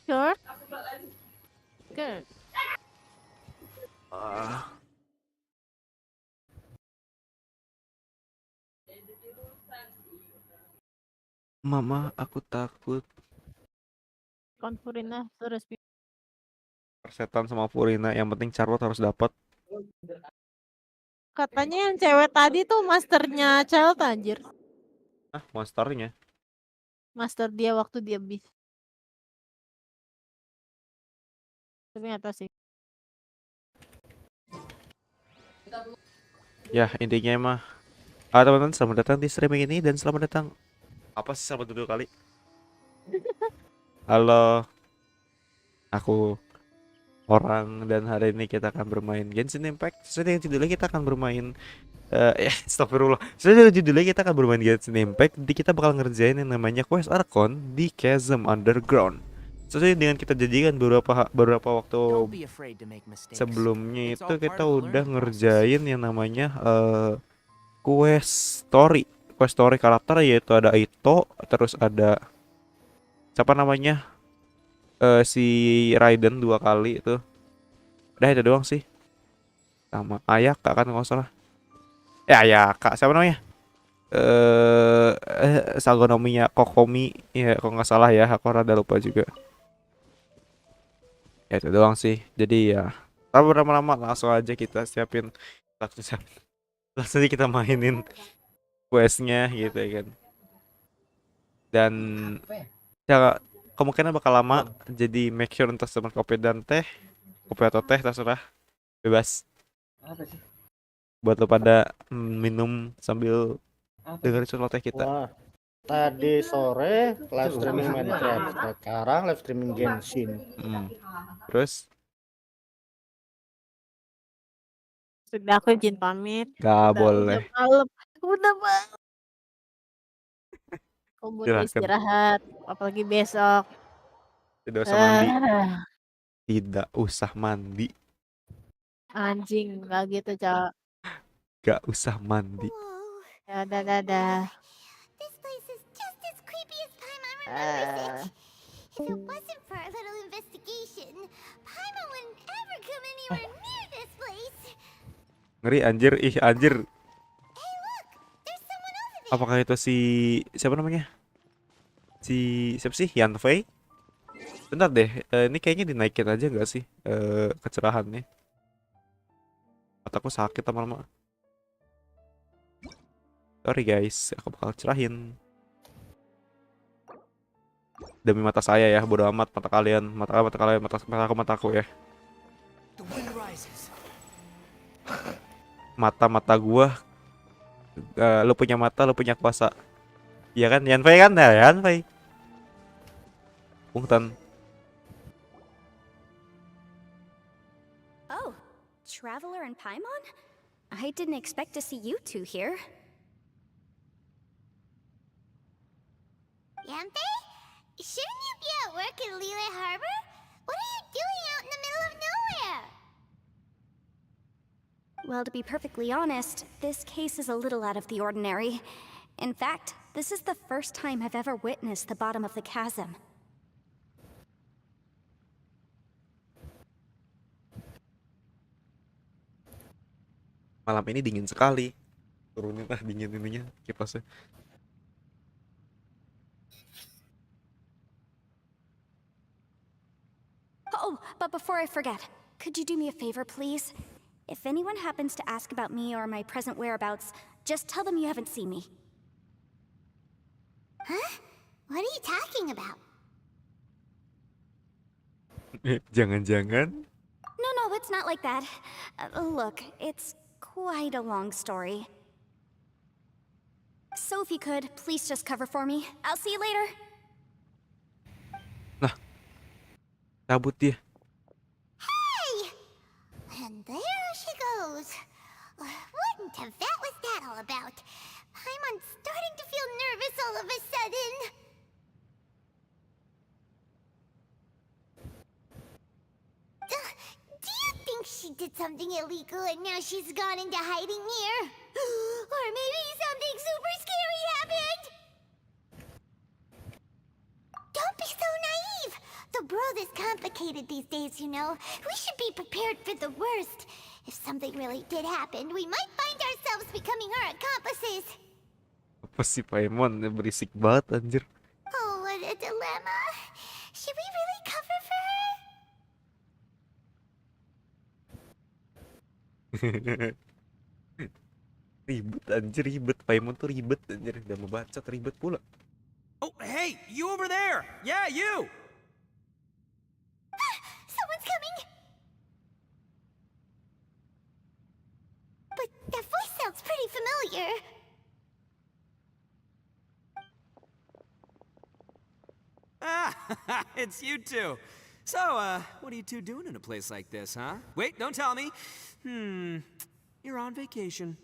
Sure. Good. Mama, aku takut. Konfurina terus. Persetan sama Purina, yang penting Charlotte harus dapat. Katanya yang cewek tadi tuh masternya Child anjir. Ah, monsternya. Master dia waktu dia bis. Tapi nggak tahu sih. Ya, intinya mah. Teman-teman, selamat datang di streaming ini dan selamat datang. Apa sih selamat dulu kali? Halo, aku orang dan hari ini kita akan bermain Genshin Impact. Sesuai dengan judulnya kita akan bermain astagfirullah. Sesuai dengan judulnya kita akan bermain Genshin Impact. Kita bakal ngerjain yang namanya quest ARCHON di CHASM Underground. Sesuai dengan kita janjikan beberapa waktu sebelumnya itu kita udah ngerjain yang namanya quest story karakter, yaitu ada Ito, terus ada siapa namanya si Raiden 2 kali itu. Udah itu doang sih. Sama Ayaka kan nggak salah. Ayaka siapa namanya? Sagonominya Kokomi ya kalau nggak salah ya, aku rada lupa juga. Ya itu doang sih. Jadi ya tapi lama-lama langsung aja kita langsung langsung aja kita mainin questnya gitu ya kan. Dan ya kemungkinan bakal lama, jadi make sure untuk teman kopi dan teh, kopi atau teh terserah, bebas buat lo pada minum sambil dengerin celoteh kita. Wah, tadi sore live streaming Minecraft, sekarang live streaming Genshin. Terus Sudah aku izin pamit. gak Udah boleh. malam. Udah malam. Aku butuh Silahkan. istirahat. Apalagi besok. Tidak usah mandi. Ah, Tidak usah mandi. anjing nggak gitu cowok. Gak usah mandi. Ya dadah. This place is just as creepy as Paimon remembers it. If it wasn't for our little investigation, Paimon wouldn't ever come anywhere near this place. Ngeri anjir, ih anjir. Hey look, there's someone over there. Apakah itu siapa namanya? Siapa sih? Yanfei? Bentar deh, ini kayaknya dinaikin aja nggak sih kecerahannya? Mataku sakit lama-lama. Sorry guys, aku bakal cerahin. Demi mata saya ya, bodo amat mata kalian, mataku ya. Mata gua, lu punya mata, lu punya kuasa. Iya kan, Yanfei kan? Ya, Yanfei. Bungtan. Oh, Traveler and Paimon? I didn't expect to see you two here. Yanfei? Shouldn't you be at work in Lille Harbor? What are you doing out in the middle of nowhere? Well, to be perfectly honest, this case is a little out of the ordinary. In fact, this is the first time I've ever witnessed the bottom of the chasm. Malam ini dingin sekali. Turunin lah dingin ininya kipasnya. Oh, but before I forget, could you do me a favor, please? If anyone happens to ask about me or my present whereabouts, just tell them you haven't seen me. Huh? What are you talking about? Jangan-jangan. No, it's not like that. Look, it's quite a long story. So if you could, please just cover for me. I'll see you later. Nah, cabut dia. Hey! And there she goes. What in Tibet was that all about? I'm starting to feel nervous all of a sudden. Do you think she did something illegal and now she's gone into hiding here? Or maybe something super scary Don't be so naive. The world is complicated these days, you know. We should be prepared for the worst. If something really did happen, we might find ourselves becoming our accomplices. Apa sih Paimon? Berisik banget anjir. Oh, what a dilemma. Should we really cover for her? Ribet anjir, ribet. Paimon tuh ribet anjir. Udah mau bacot ribet pula. Oh, hey, you over there! Yeah, you! Someone's coming. But that voice sounds pretty familiar. Ah, it's you two. So, what are you two doing in a place like this, huh? Wait, don't tell me. You're on vacation.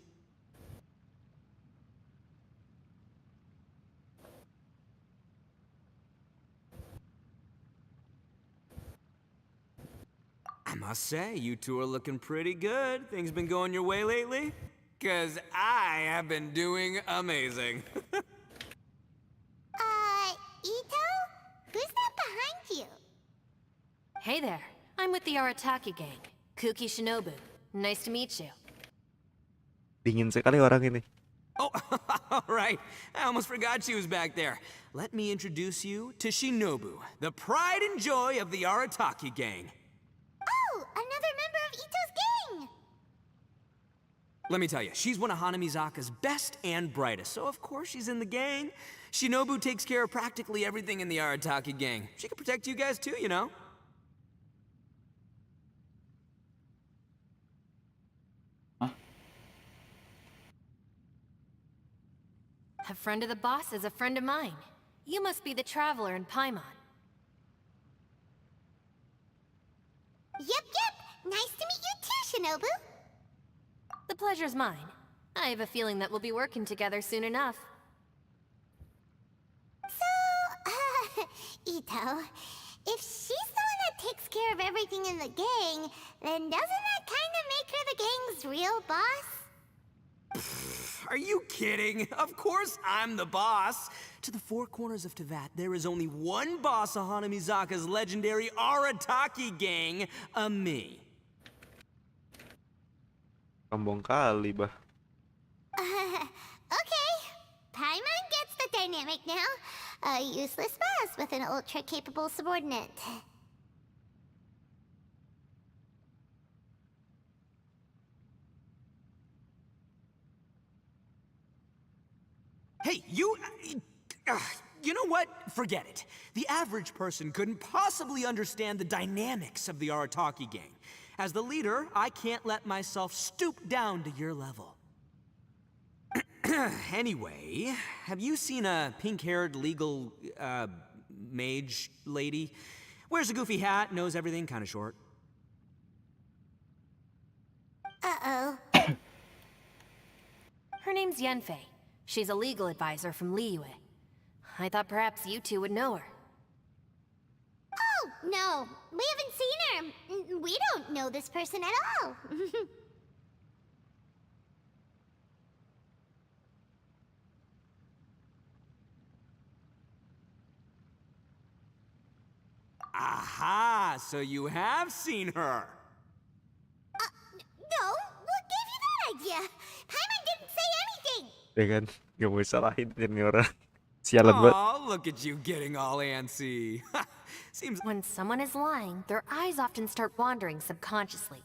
I must say, you two are looking pretty good. Things been going your way lately? 'Cause I have been doing amazing. Ito? Who's that behind you? Hey there, I'm with the Arataki gang. Kuki Shinobu. Nice to meet you. Dingin sekali orang ini. Oh, all right. I almost forgot she was back there. Let me introduce you to Shinobu, the pride and joy of the Arataki gang. Oh, another member of Ito's gang! Let me tell you, she's one of Hanamizaka's best and brightest, so of course she's in the gang. Shinobu takes care of practically everything in the Arataki gang. She can protect you guys too, you know? A friend of the boss is a friend of mine. You must be the traveler in Paimon. Yep. Nice to meet you too, Shinobu. The pleasure's mine. I have a feeling that we'll be working together soon enough. So, Ito, if she's the one that takes care of everything in the gang, then doesn't that kind of make her the gang's real boss? Are you kidding? Of course I'm the boss. To the four corners of Teyvat, there is only one boss of Hanamizaka's legendary Arataki gang, me. Sombong kali, bah. Okay. Paimon gets the dynamic now. A useless boss with an ultra-capable subordinate. Hey, you know what? Forget it. The average person couldn't possibly understand the dynamics of the Arataki gang. As the leader, I can't let myself stoop down to your level. Anyway, have you seen a pink-haired legal, mage lady? Wears a goofy hat, knows everything, kinda short. Uh-oh. Her name's Yanfei. She's a legal advisor from Liyue. I thought perhaps you two would know her. Oh, no. We haven't seen her. We don't know this person at all. Aha! So you have seen her. No, what gave you that idea? Paimon didn't say anything. Ya kan? Gak mau salahin ini orang. Sialan banget. Oh, look at you getting all antsy. Seems When someone is lying, their eyes often start wandering subconsciously.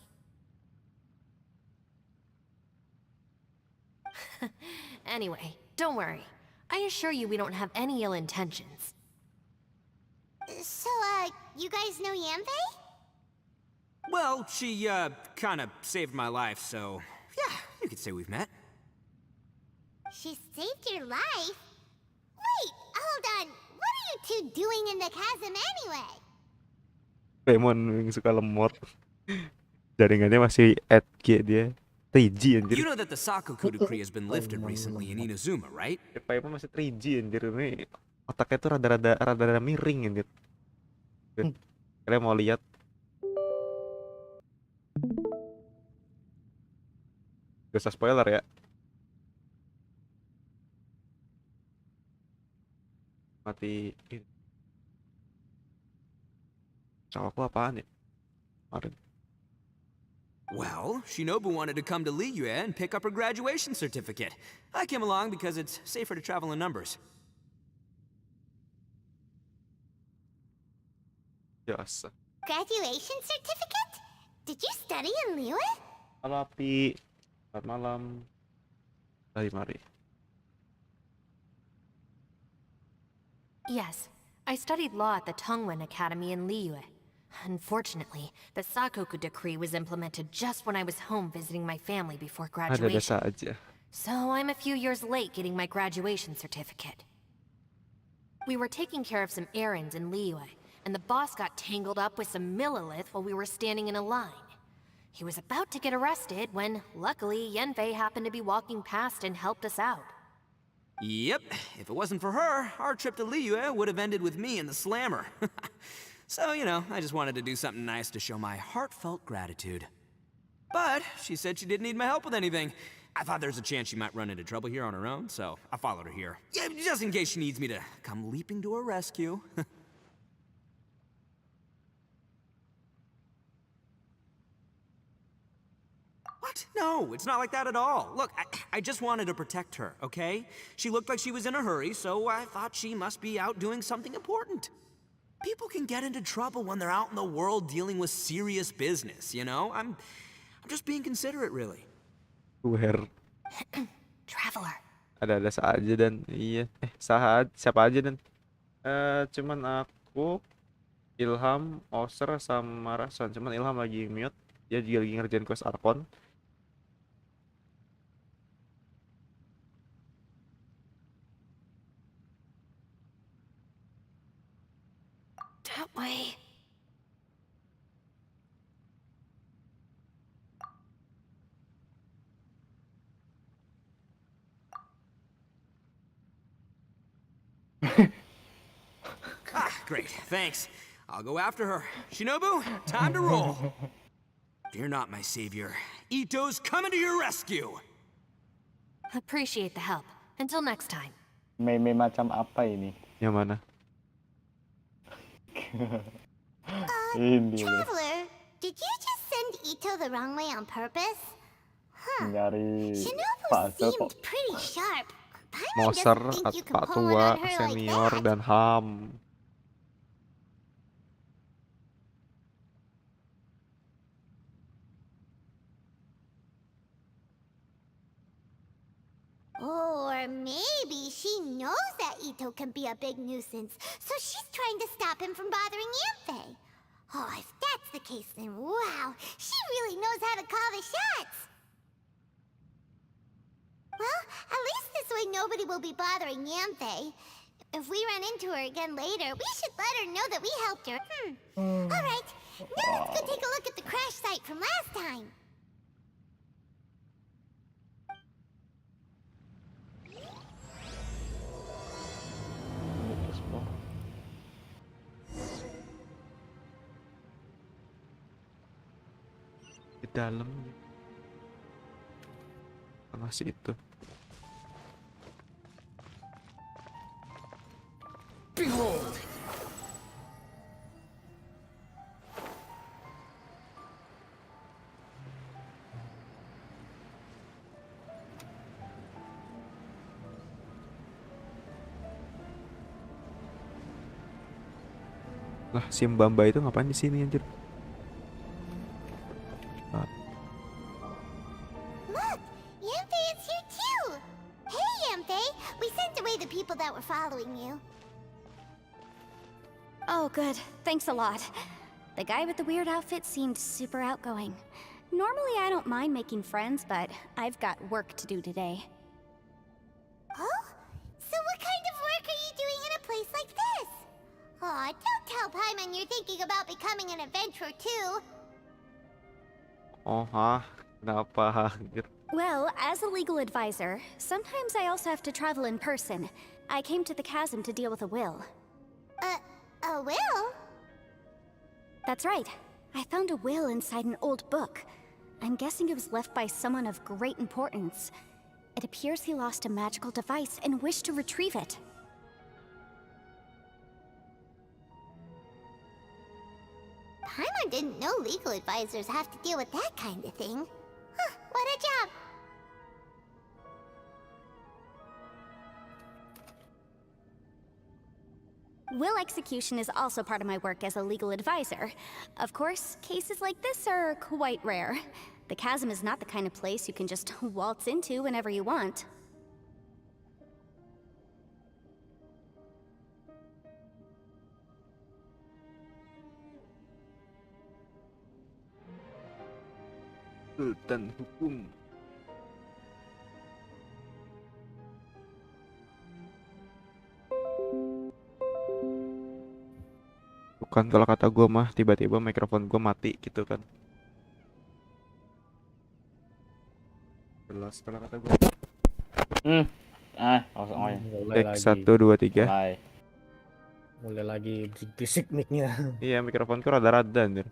Anyway, don't worry. I assure you we don't have any ill intentions. So, you guys know Yanfei? well, she kind of saved my life, so yeah, you could say we've met. She saved your life? Wait, hold on. What are you two doing in the chasm anyway? Paimon yang suka lemot. Jaringannya masih at G dia. 3G anjir. You know that the Sakoku decree has been lifted recently in Inazuma, right? Paimon masih 3G anjir ini. Otaknya tuh rada-rada miring anjir. Kalian mau lihat? Gak usah spoiler ya. Mati. Aku apaan ya? Kemarin. Well, Shinobu wanted to come to Liyue and pick up her graduation certificate. I came along because it's safer to travel in numbers. Biasa. Graduation certificate? Did you study in Liyue? Halo Api. Selamat malam. Mari. Yes, I studied law at the Tongwen Academy in Liyue. Unfortunately, the Sakoku decree was implemented just when I was home visiting my family before Ada graduation. aja. So I'm a few years late getting my graduation certificate. We were taking care of some errands in Liyue, and the boss got tangled up with some Millilith while we were standing in a line. He was about to get arrested when, luckily, Yenfei happened to be walking past and helped us out. Yep, if it wasn't for her, our trip to Liyue would have ended with me and the Slammer. So, you know, I just wanted to do something nice to show my heartfelt gratitude. But she said she didn't need my help with anything. I thought there's a chance she might run into trouble here on her own, so I followed her here. Yeah, just in case she needs me to come leaping to her rescue. What? No, it's not like that at all. Look, I just wanted to protect her, okay? She looked like she was in a hurry, so I thought she must be out doing something important. People can get into trouble when they're out in the world dealing with serious business, you know? I'm just being considerate, really. Where? Traveler. Ada saja dan iya. Siapa aja dan? Cuman aku, Ilham, Oser sama Rason. Cuman Ilham lagi mute. Dia juga lagi ngerjain quest ARCHON. That way. Great, thanks. I'll go after her. Shinobu, time to roll. Fear not, my savior. Ito's coming to your rescue. Appreciate the help. Until next time. Meme macam apa ini? Yang mana? Ini loh. Traveler, did you just send Ito the wrong way on purpose? Huh. Nyari Shinobu fase kok. seemed pretty sharp. Paimon Moser, doesn't think you can Pak pull one Tua, on her like Senior, that. dan Ham. Or maybe she knows that Ito can be a big nuisance, so she's trying to stop him from bothering Yanfei. Oh, if that's the case, then wow, she really knows how to call the shots. Well, at least this way nobody will be bothering Yanfei. If we run into her again later, we should let her know that we helped her. All right, now let's go take a look at the crash site from last time. Di dalam. Masih itu. Behold! Lah, si Mbamba itu ngapain di sini anjir? Look, Yanfei is here too. Hey, Yanfei, we sent away the people that were following you. Oh, good. Thanks a lot. The guy with the weird outfit seemed super outgoing. Normally, I don't mind making friends, but I've got work to do today. Oh? So what kind of work are you doing in a place like this? Aw, don't tell Paimon you're thinking about becoming an adventurer too. Oh, kenapa anjir? Well, as a legal advisor, sometimes I also have to travel in person. I came to the CHASM to deal with a will. A will? That's right. I found a will inside an old book. I'm guessing it was left by someone of great importance. It appears he lost a magical device and wished to retrieve it. Paimon didn't know legal advisors have to deal with that kind of thing. Huh, what a job. Will execution is also part of my work as a legal advisor. Of course, cases like this are quite rare. The chasm is not the kind of place you can just waltz into whenever you want. Sultan hukum. Bukan kalau kata gue mah tiba-tiba mikrofon gue mati gitu kan. Jelas kalau kata gue. Langsung aja. Cek 1 2 3. Mulai lagi bisik mic-nya. Iya, mikrofonku rada-rada anjir.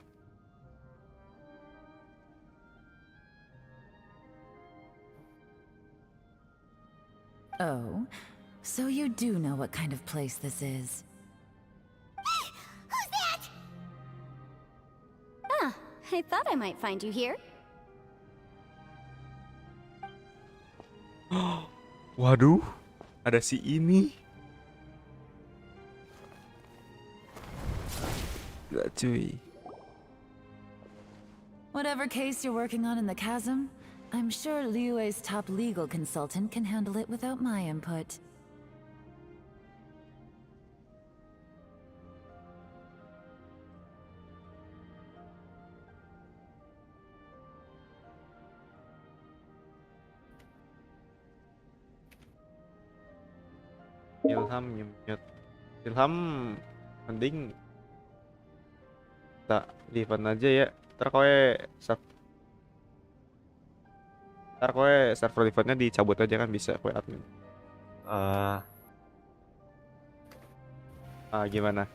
Oh, so you do know what kind of place this is. Who's that? Ah, I thought I might find you here. Waduh, ada si ini. Gak cuy. Whatever case you're working on in the chasm, I'm sure Liyue's top legal consultant can handle it without my input. Ilham nyemnyet. Ilham mending tak di event aja ya. Ntar kowe server eventnya dicabut aja kan bisa kowe admin. Gimana?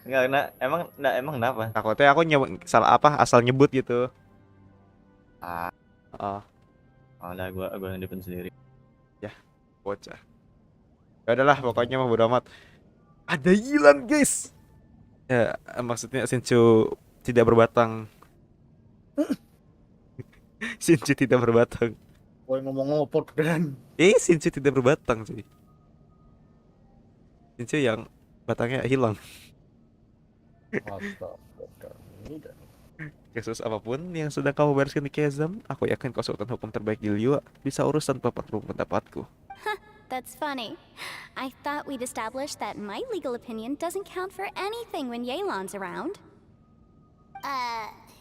Enggak, emang kenapa? Takutnya aku salah apa asal nyebut gitu. Udah gua yang depan sendiri. Ya, bocah. Ya udahlah, pokoknya mah bodo amat. Ada Yilan, guys. Ya, maksudnya Shinchu tidak berbatang. Shinchu tidak berbatang. Woi ngomong ngopot kan. Shinchu tidak berbatang sih. Shinchu yang batangnya hilang. Astaga. Kasus apapun yang sudah kamu bereskan di chasm, aku yakin konsultan hukum terbaik di Liyue bisa urus tanpa perlu pendapatku. That's funny. I thought we'd established that my legal opinion doesn't count for anything when Yelan's around.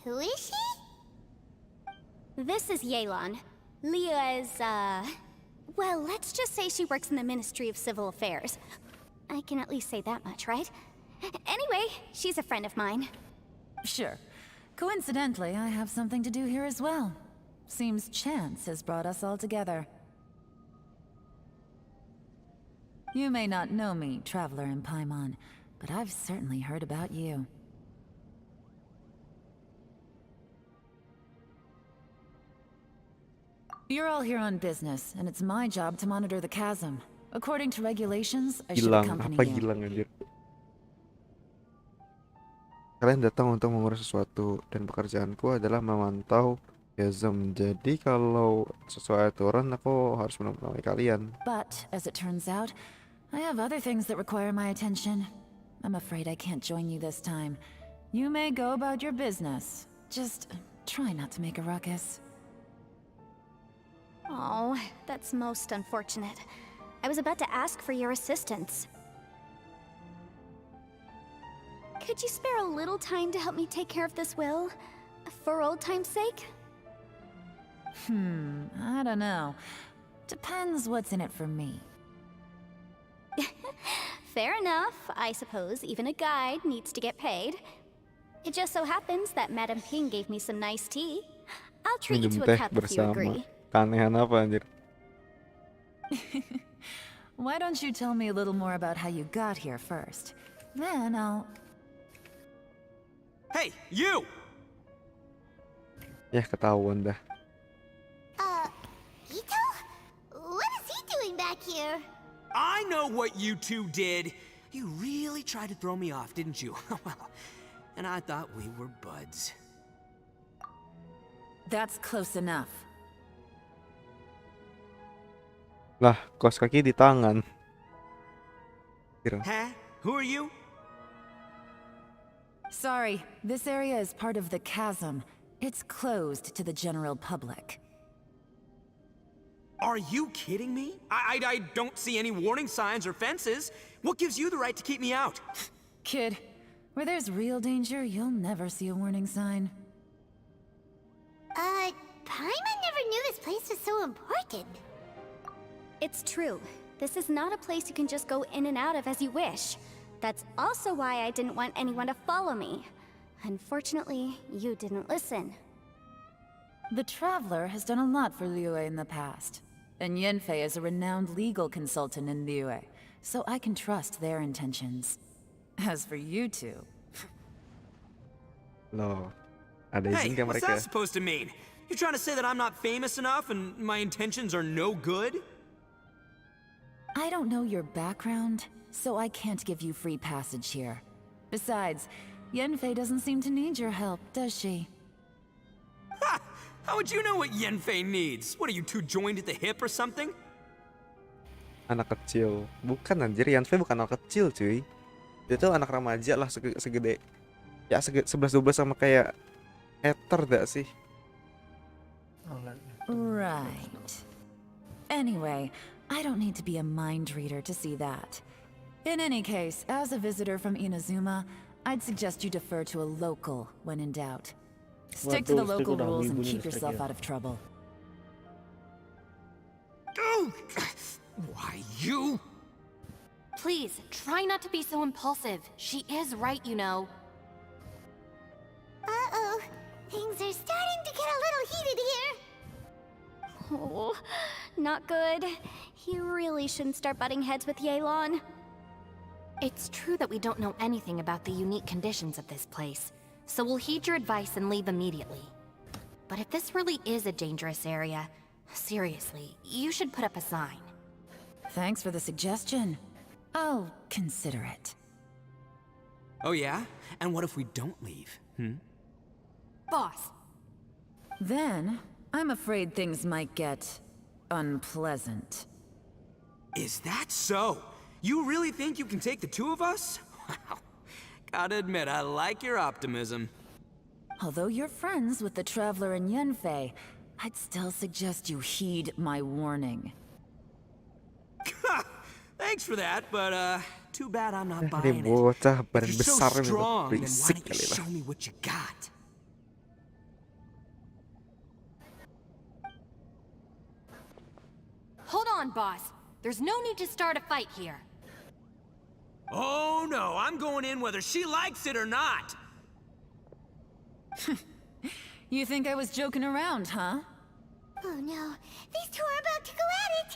Who is she? This is Yelan. Liyue's, well, let's just say she works in the Ministry of Civil Affairs. I can at least say that much, right? Anyway, she's a friend of mine. Sure. Coincidentally, I have something to do here as well. Seems chance has brought us all together. You may not know me, Traveler in Paimon, but I've certainly heard about you. You're all here on business, and it's my job to monitor the chasm. According to regulations, I should accompany you. Hilang anjir. Kalian datang untuk mengurus sesuatu dan pekerjaanku adalah memantau chasm. Jadi kalau sesuai aturan aku harus menemui kalian. But as it turns out, I have other things that require my attention. I'm afraid I can't join you this time. You may go about your business. Just try not to make a ruckus. Oh, that's most unfortunate. I was about to ask for your assistance. Could you spare a little time to help me take care of this will? For old time's sake? I don't know. Depends what's in it for me. Fair enough. I suppose even a guide needs to get paid. It just so happens that Madam Ping gave me some nice tea. I'll treat you to a cup if you agree. Keanehan apa anjir? Why don't you tell me a little more about how you got here first? Then I'll... Hey, you! Ya ketahuan dah. Ito? What is he doing back here? I know what you two did. You really tried to throw me off, didn't you? Well, and I thought we were buds. That's close enough. Lah, kaos kaki di tangan. Kira. Huh? Who are you? Sorry, this area is part of the CHASM. It's closed to the general public. Are you kidding me? I don't see any warning signs or fences. What gives you the right to keep me out? Kid, where there's real danger, you'll never see a warning sign. Paimon never knew this place was so important. It's true. This is not a place you can just go in and out of as you wish. That's also why I didn't want anyone to follow me. Unfortunately, you didn't listen. The Traveler has done a lot for Liyue in the past. And Yanfei is a renowned legal consultant in Liyue, so I can trust their intentions. As for you two... Loh, ada Hey, izin kan what's mereka? that supposed to mean? You trying to say that I'm not famous enough and my intentions are no good? I don't know your background, so I can't give you free passage here. Besides, Yanfei doesn't seem to need your help, does she? Ha! How would you know what Yanfei needs? What are you two joined at the hip or something? Anak kecil. Bukan anjir, Yanfei bukan anak kecil, cuy. Dia tuh anak remaja lah segede. Ya 11-12 sama kayak Ether gak sih? Right. Anyway, I don't need to be a mind reader to see that. In any case, as a visitor from Inazuma, I'd suggest you defer to a local when in doubt. Stick to the Waduh, local udah rules and bunyi keep listrik yourself ya. out of trouble. Oh! Why, you? Please, try not to be so impulsive. She is right, you know. Uh-oh. Things are starting to get a little heated here. Oh, not good. You really shouldn't start butting heads with Yelan. It's true that we don't know anything about the unique conditions of this place, so we'll heed your advice and leave immediately. But if this really is a dangerous area, seriously, you should put up a sign. Thanks for the suggestion. I'll consider it. Oh yeah? And what if we don't leave? Boss, Then, I'm afraid things might get unpleasant. Is that so? You really think you can take the two of us? Wow. Gotta admit, I like your optimism. Although you're friends with the Traveler and Yanfei, I'd still suggest you heed my warning. Thanks for that, but too bad I'm not Ini buying it. bocah If badan you're so besar ini strong, then why berisik don't you kali lah. show me what you got? hold on, boss. There's no need to start a fight here. Oh no, I'm going in whether she likes it or not. You think I was joking around, huh? Oh no, these two are about to go at it.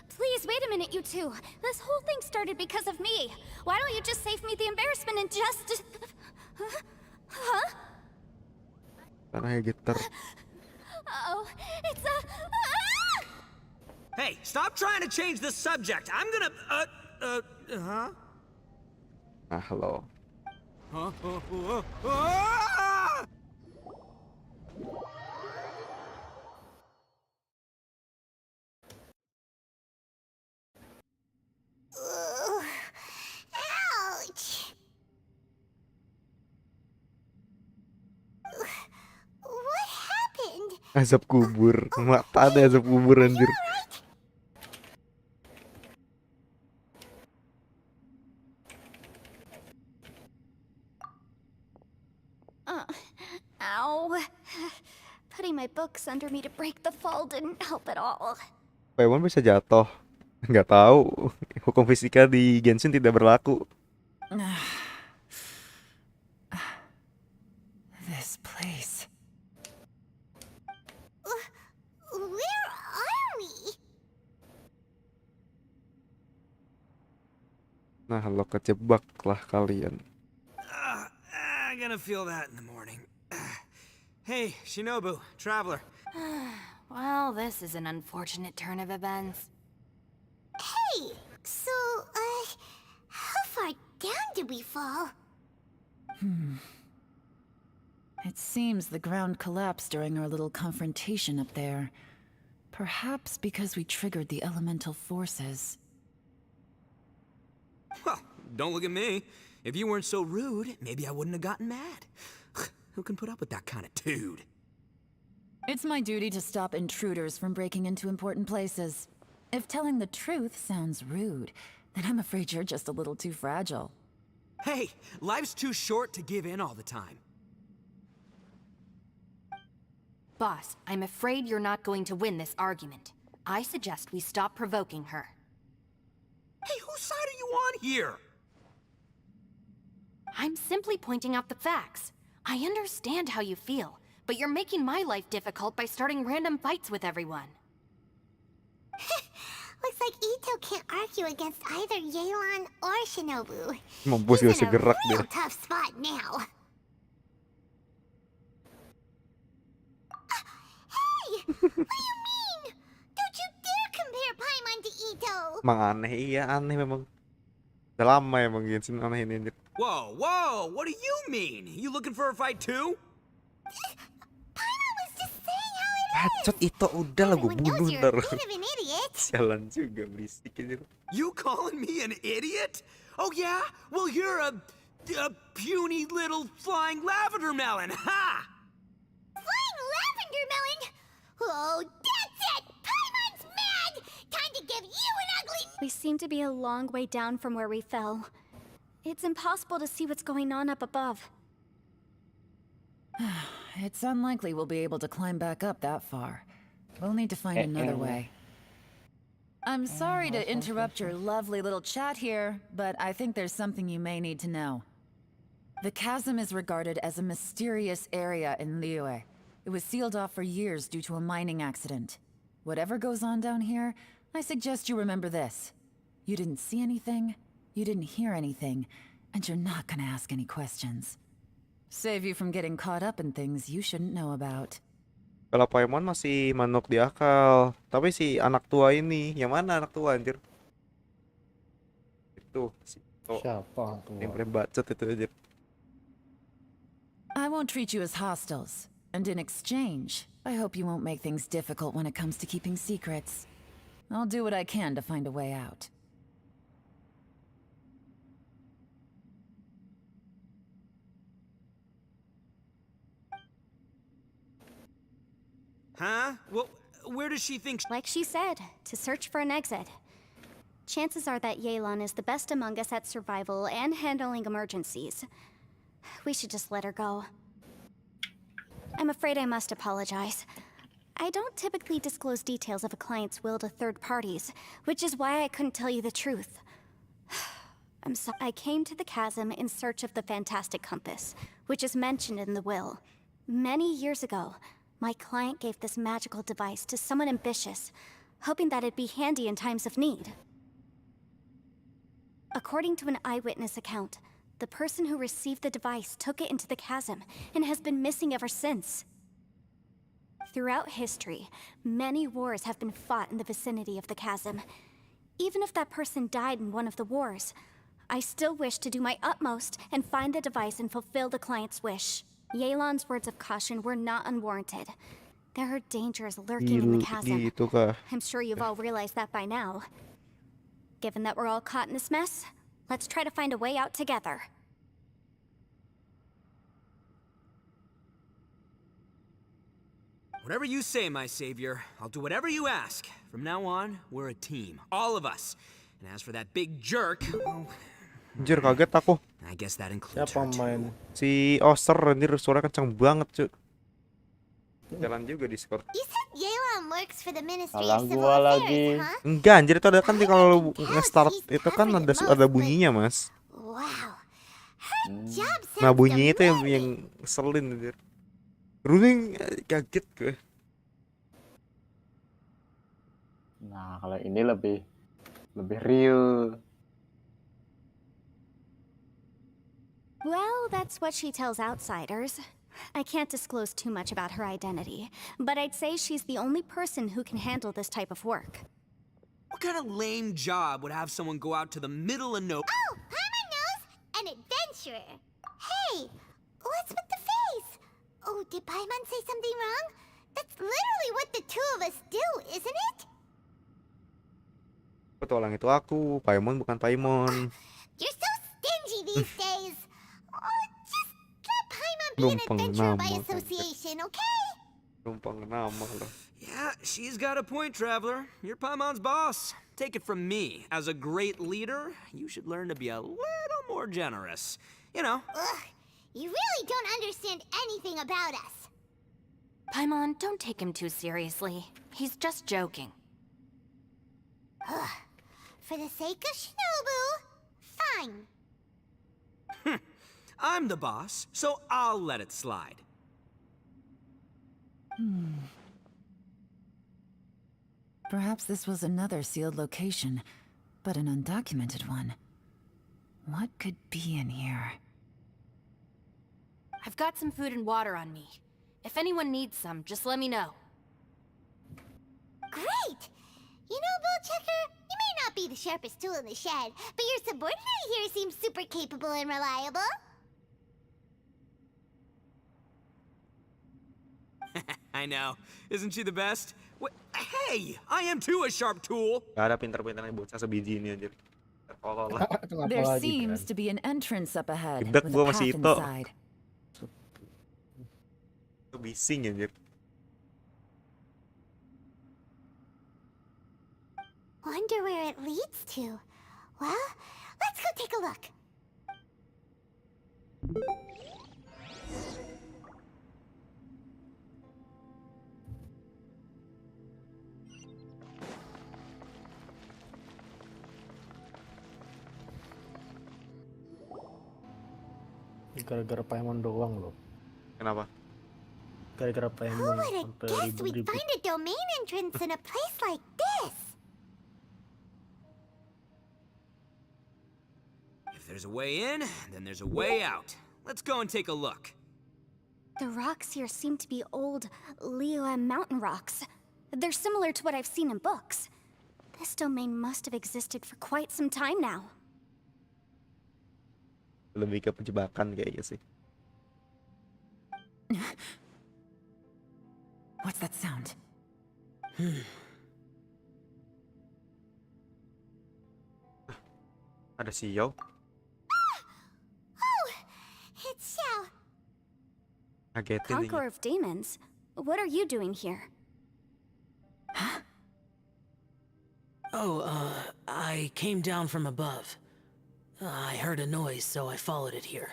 Please, wait a minute, you two. This whole thing started because of me. Why don't you just save me the embarrassment and just... Huh? Tanahnya getar. Uh-oh, it's a... Hey, stop trying to change the subject. I'm gonna, huh? Nah, halo. Ah! Ugh. Ouch. What happened? Azab kubur. Mata ada azab kubur anjir. Ow. Putting my books under me to break the fall didn't help at all. Paimon bisa jatuh. Nggak tahu. Hukum fisika di Genshin tidak berlaku. This place. Where are we? Nah, lo kejebak lah kalian. I'm gonna feel that in the morning. Hey, Shinobu, Traveler. Well, this is an unfortunate turn of events. Hey, so, down did we fall? It seems the ground collapsed during our little confrontation up there. Perhaps because we triggered the elemental forces. Well, don't look at me. If you weren't so rude, maybe I wouldn't have gotten mad. Who can put up with that kind of dude? It's my duty to stop intruders from breaking into important places. If telling the truth sounds rude, then I'm afraid you're just a little too fragile. Hey, life's too short to give in all the time. Boss, I'm afraid you're not going to win this argument. I suggest we stop provoking her. Hey, whose side are you on here? I'm simply pointing out the facts. I understand how you feel, but you're making my life difficult by starting random fights with everyone. Looks like Ito can't argue against either Yelan or Shinobu. Mampus He's gak in a segerak real dia. tough spot now. Hey! What do you mean? Don't you dare compare Paimon to Ito! Emang aneh, iya aneh memang. Udah lama emang Genshin aneh ini anjir. Whoa, whoa, what do you mean? You looking for a fight too? Paimon was just saying how it is! Bacot itu udah lah gue Everyone knows bunuh you're ntar. a bit of an idiot! Sialan juga berisik anjir. You calling me an idiot? Oh yeah? Well, you're a puny little flying lavender melon, ha! Flying lavender melon! Oh, that's it! Paimon's mad! Time to give you an ugly... We seem to be a long way down from where we fell. It's impossible to see what's going on up above. It's unlikely we'll be able to climb back up that far. We'll need to find another way. I'm sorry to interrupt your lovely little chat here, but I think there's something you may need to know. The chasm is regarded as a mysterious area in Liyue. It was sealed off for years due to a mining accident. Whatever goes on down here, I suggest you remember this. You didn't see anything, you didn't hear anything, and you're not gonna ask any questions. Save you from getting caught up in things you shouldn't know about. Kalau Paimon masih manuk di akal. Tapi si anak tua ini, yang mana anak tua anjir? Itu si Siapa tuh? yang paling bacot itu aja. I won't treat you as hostiles, and in exchange, I hope you won't make things difficult when it comes to keeping secrets. I'll do what I can to find a way out. Huh? Well, where does she think... Like she said, to search for an exit. Chances are that Yelan is the best among us at survival and handling emergencies. We should just let her go. I'm afraid I must apologize. I don't typically disclose details of a client's will to third parties, which is why I couldn't tell you the truth. I'm sorry. I came to the chasm in search of the fantastic compass, which is mentioned in the will. Many years ago, my client gave this magical device to someone ambitious, hoping that it'd be handy in times of need. According to an eyewitness account, the person who received the device took it into the chasm and has been missing ever since. Throughout history, many wars have been fought in the vicinity of the chasm. Even if that person died in one of the wars, I still wish to do my utmost and find the device and fulfill the client's wish. Yelan's words of caution were not unwarranted. There are dangers lurking in the chasm. Gitu kah? I'm sure you've all realized that by now. Given that we're all caught in this mess, let's try to find a way out together. Whatever you say, my savior. I'll do whatever you ask. From now on, we're a team. All of us. And as for that big jerk, well, Anjir kaget aku. I guess that includes Siapa her too. main? Si Oster anjir suaranya kencang banget cuy. Jalan juga Discord. You said Yelan works for the Ministry Alah, of Civil gua Affairs, lagi. huh? Enggak anjir itu ada kan kalau lu nge-start itu kan ada bunyinya mas. Wow. Her job sounds Nah bunyinya itu yang demanding. ngeselin anjir. Runing kaget gue. Nah, kalau ini lebih real. Well, that's what she tells outsiders. I can't disclose too much about her identity, but I'd say she's the only person who can handle this type of work. What kind of lame job would have someone go out to the middle of nowhere? Oh, Paimon knows. an adventurer. Hey, what's with the face? Oh, did Paimon say something wrong? That's literally what the two of us do, isn't it? Petualang itu aku, Paimon bukan Paimon. You're so stingy these days. Oh, just let Paimon be an Numpang adventurer by nama, association, okay? Numpang nama loh. Yeah, she's got a point, Traveler. You're Paimon's boss. Take it from me. As a great leader, you should learn to be a little more generous. You know. Ugh, you really don't understand anything about us. Paimon, don't take him too seriously. He's just joking. Ugh, for the sake of Shinobu, fine. I'm the boss, so I'll let it slide. Perhaps this was another sealed location, but an undocumented one. What could be in here? I've got some food and water on me. If anyone needs some, just let me know. Great! You know, Bullchecker, you may not be the sharpest tool in the shed, but your subordinate here seems super capable and reliable. I know. Isn't she the best? Hey, I am too a sharp tool. Gak ada pinter-pinternya bocah sebiji ini anjir. Tolol lah. Kenapa There lagi, seems Dan? to be an entrance up ahead Tidak, with gua a path masih itu. inside. Itu bising anjir. Wonder where it leads to. Well, let's go take a look. Gara-gara Paimon doang loh. Kenapa? Gara-gara Who Paimon would have sampai guessed we'd ribut-ribut. find a domain entrance in a place like this? If there's a way in, then there's a way out. Let's go and take a look. The rocks here seem to be old Liyue mountain rocks. They're similar to what I've seen in books. This domain must have existed for quite some time now. Lebih ke penjebakan kayaknya sih. What's that sound? Ada Xiao. Oh, it's Xiao. Kagetin ini. Conqueror of Demons, what are you doing here? Oh, I came down from above. I heard a noise, so I followed it here.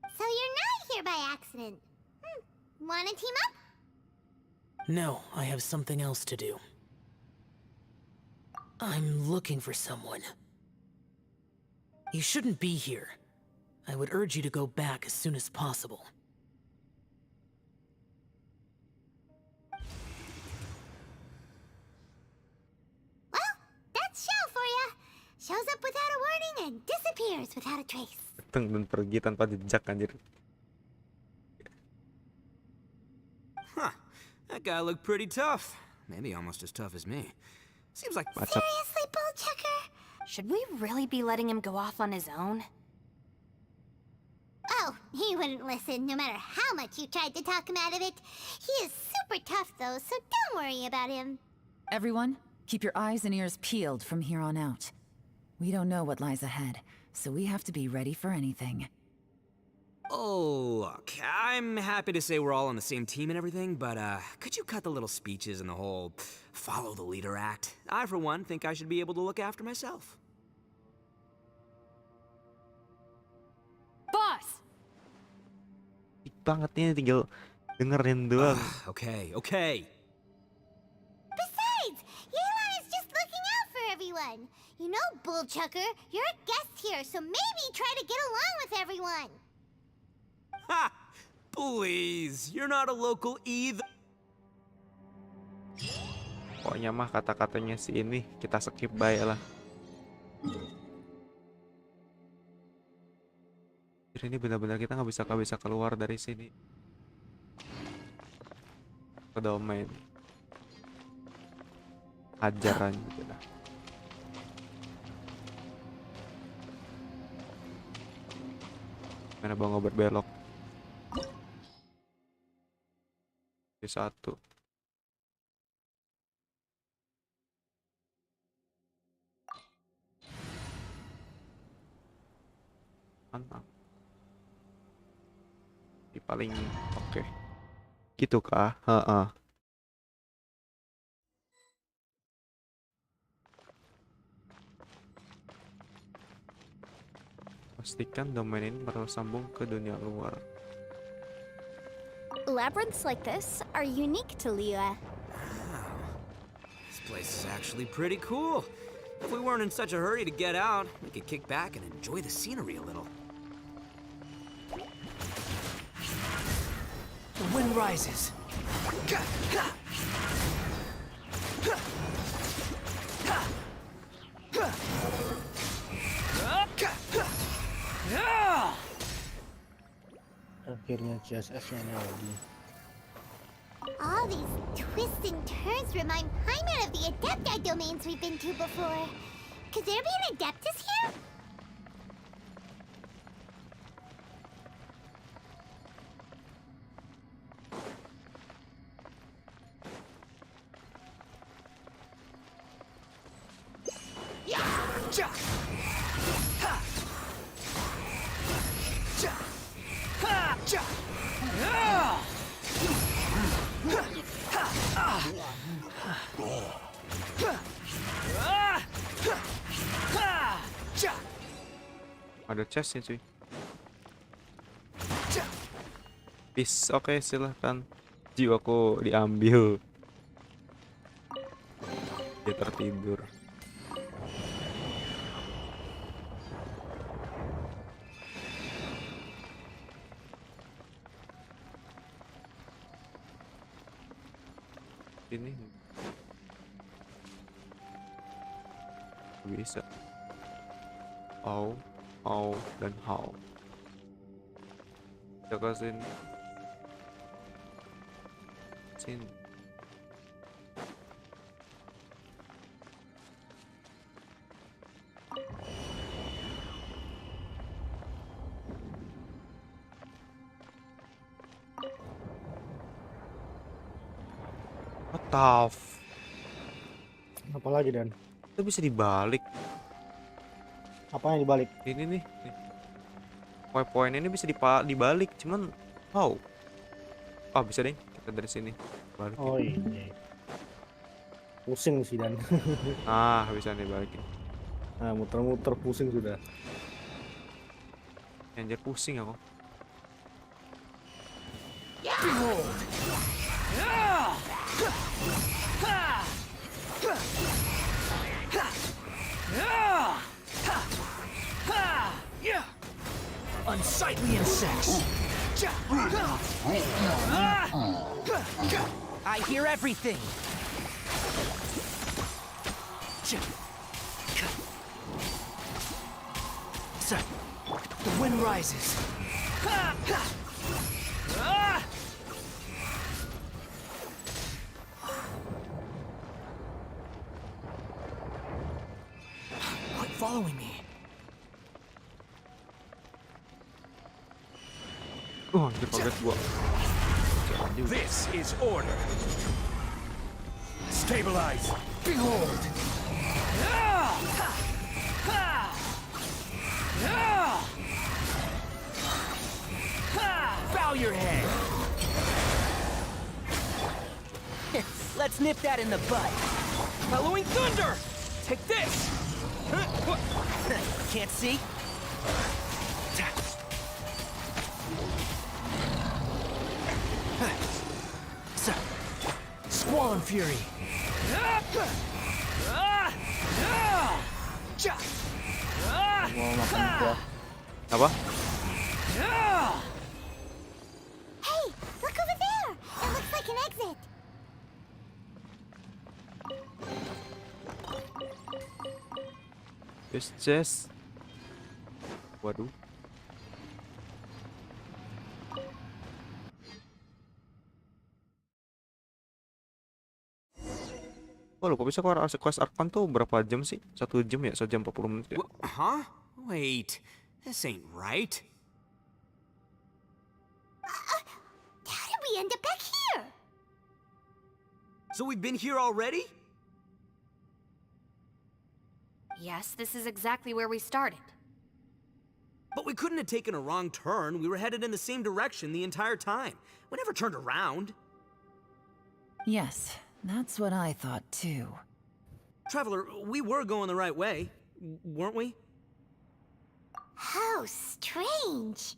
So you're not here by accident. Wanna team up? No, I have something else to do. I'm looking for someone. You shouldn't be here. I would urge you to go back as soon as possible. Well, that's Xiao for ya. Shows up without a warning and disappears without a trace. Datang dan pergi tanpa jejak anjir. Huh. That guy looked pretty tough. Maybe almost as tough as me. Seems like... Seriously, Bullchecker? Should we really be letting him go off on his own? Oh, he wouldn't listen no matter how much you tried to talk him out of it. He is super tough though, so don't worry about him. Everyone, keep your eyes and ears peeled from here on out. We don't know what lies ahead, so we have to be ready for anything. Oh, look, I'm happy to say we're all on the same team and everything, but could you cut the little speeches and the whole follow the leader act? I, for one, think I should be able to look after myself. Boss! Baik banget nih, tinggal dengerin doang. Okay. Besides, Yelan is just looking out for everyone. You know, Bullchucker, you're a guest here, so maybe try to get along with everyone. Ha! Please, you're not a local either. Pokoknya mah kata-katanya si ini kita skip baik lah. Jadi ini benar-benar kita nggak bisa keluar dari sini. Ke domain. Ajaran gitu lah. Mana bang obat belok? Satu. Mantap. Di paling oke. Gitu kah? Heeh. Pastikan domain ini bersambung ke dunia luar. Labyrinths like this are unique to Liyue. This place is actually pretty cool. If we weren't in such a hurry to get out, we could kick back and enjoy the scenery a little. The wind rises. Akhirnya CSS-nya lagi. All these twists and turns remind Paimon of the Adepti domains we've been to before. Could there be an Adeptus here? Ada chestnya cuy. Peace, oke silahkan. Jiwaku diambil. Dia tertidur. Ini bisa. How dan how. Jaga sini. What the Apa lagi Dan? Itu bisa dibalik. Apa yang dibalik? Ini nih. Poin-poin ini bisa dibalik, cuman how? Oh, bisa deh. Kita dari sini balik. Oh iya. Pusing sih Dan. Ah, bisa dibalikin. Nah, muter-muter pusing sudah. Anjir pusing aku. Unsightly insects. I hear everything. Sir, the wind rises. Quit following me. Anjir kaget gua. This is order. Stabilize. Behold. Bow your head. Let's nip that in the butt. Bellowing thunder. Take this. Can't see? Squall and fury. Mau makan buah. Apa? Hey, look over there! It looks like an exit. This chest. Waduh. Oh, lu kok bisa keluar quest ARCHON tuh berapa jam sih? 1 jam ya? 1 jam 40 menit ya? Huh? Wait, this ain't right. we end up back here? So we've been here already? Yes, this is exactly where we started. But we couldn't have taken a wrong turn. We were headed in the same direction the entire time. We never turned around. Yes, that's what I thought too. Traveler, we were going the right way, weren't we? How strange.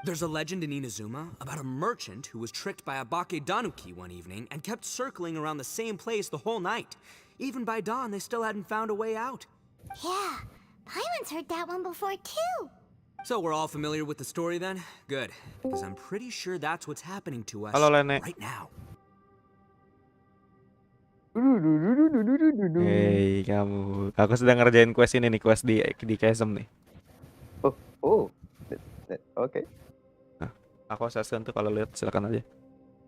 There's a legend in Inazuma about a merchant who was tricked by a Bakedanuki one evening and kept circling around the same place the whole night. Even by dawn, they still hadn't found a way out. Yeah, Paimon's heard that one before too. So we're all familiar with the story then? Good, because I'm pretty sure that's what's happening to us Halo, Lene. right now. Hei kamu, aku sedang ngerjain quest ini nih, quest di CHASM nih. Oke. Nah, aku assassin tuh kalau lihat silakan aja.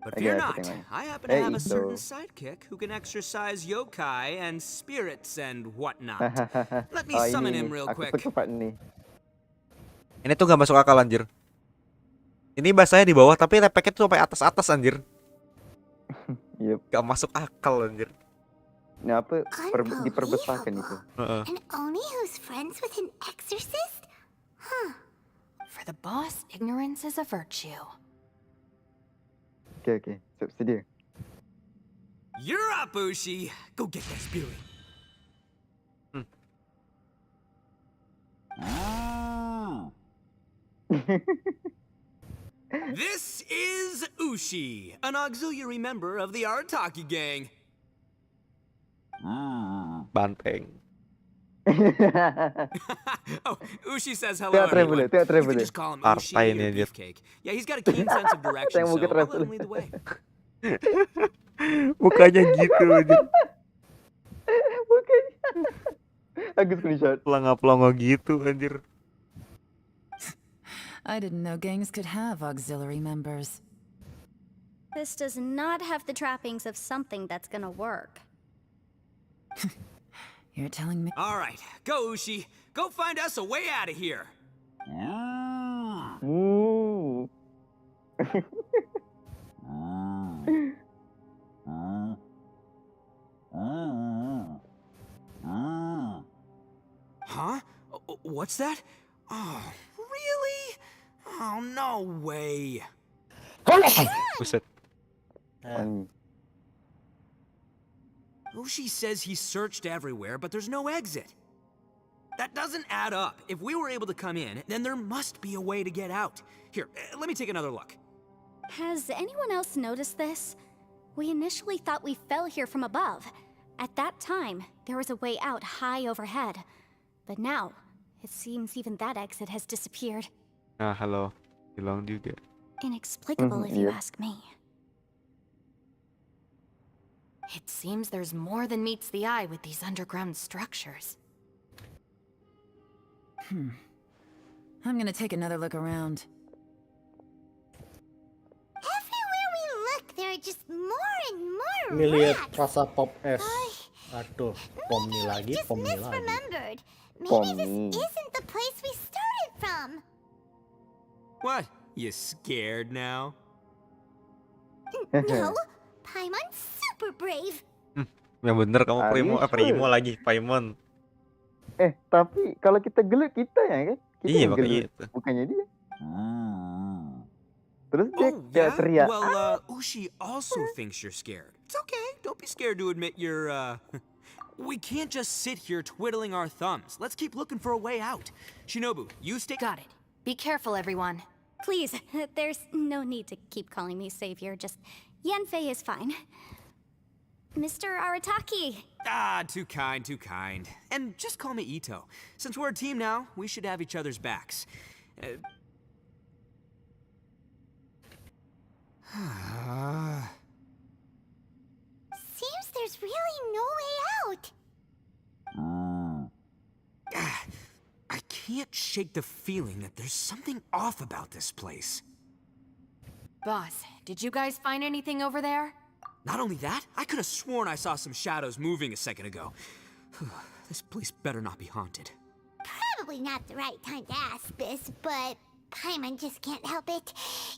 But fear not, I happen to have a certain sidekick who can exercise yokai and spirits and whatnot. Let me summon him real quick. Aku cepat nih. Ini tuh gak masuk akal anjir. Ini bahasanya di bawah tapi repeknya tuh sampai atas-atas anjir. Yep. Gak masuk akal anjir. Ini apa? Diperbesarkan itu. An Oni who's friends with an exorcist? Huh. For the boss, ignorance is a virtue. Oke. Sedia. You're up, Ushi. Go get that spirit. This is Ushi, an auxiliary member of the Artaki gang. Banteng. Oh, Ushi says hello. Everyone. You can just call him Ushi or Beefcake. Yeah, he's got a keen sense of direction, so I'll let him lead the way. Mukanya gitu aja. Aku screenshot. Pelongo-pelongo gitu anjir. I didn't know gangs could have auxiliary members. This does not have the trappings of something that's gonna work. You're telling me? All right, go Ushi. Go find us a way out of here. Ooh. Huh? What's that? Oh, really? Oh, no way. Buset. Ushi says he searched everywhere, but there's no exit. That doesn't add up. If we were able to come in, then there must be a way to get out. Here, let me take another look. Has anyone else noticed this? We initially thought we fell here from above. At that time, there was a way out high overhead. But now, it seems even that exit has disappeared. Nah, halo. Hilang juga. Inexplicable if you ask me. It seems there's more than meets the eye with these underground structures. I'm gonna take another look around. Everywhere we look, there are just more and more Ini lihat rats. rasa pop es. Aduh, pom nih lagi, Just pom nih lagi. misremembered. Maybe this isn't the place we started from. What? You scared now? No, Paimon's super brave. Yang bener kamu Are primo, you primo sure? lagi, Paimon. Tapi kalau kita gelut kita ya kan? Kita Iya yang makanya gelut, itu. bukannya dia. Terus dia Oh, kayak yeah? teriak. Well, Ushi also thinks you're scared. It's okay. Don't be scared to admit you're, We can't just sit here twiddling our thumbs. Let's keep looking for a way out. Shinobu, you stay- Got it. Be careful, everyone. Please, there's no need to keep calling me savior. Just Yanfei is fine. Mr. Arataki. Ah, too kind, too kind. And just call me Ito. Since we're a team now, we should have each other's backs. Seems there's really no way out. I can't shake the feeling that there's something off about this place. Boss, did you guys find anything over there? Not only that, I could have sworn I saw some shadows moving a second ago. This place better not be haunted. Probably not the right time to ask this, but Paimon just can't help it.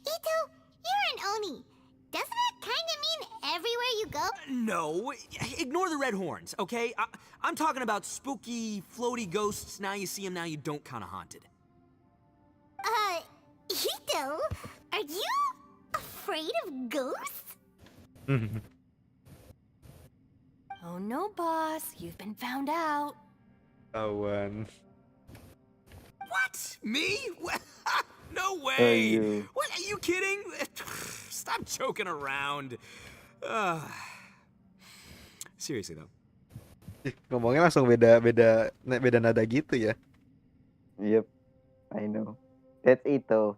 Ito, You're an Oni. Doesn't that kind of mean everywhere you go? No, ignore the red horns, okay? I'm talking about spooky, floaty ghosts. Now you see them, now you don't kind of haunted. Hito, are you afraid of ghosts? Oh no, boss. You've been found out. Kawan. What? Me? No way! you. What? Are you kidding? Stop joking around. Seriously though. Ngomongnya langsung beda nada gitu ya. Yep, I know. That's it though.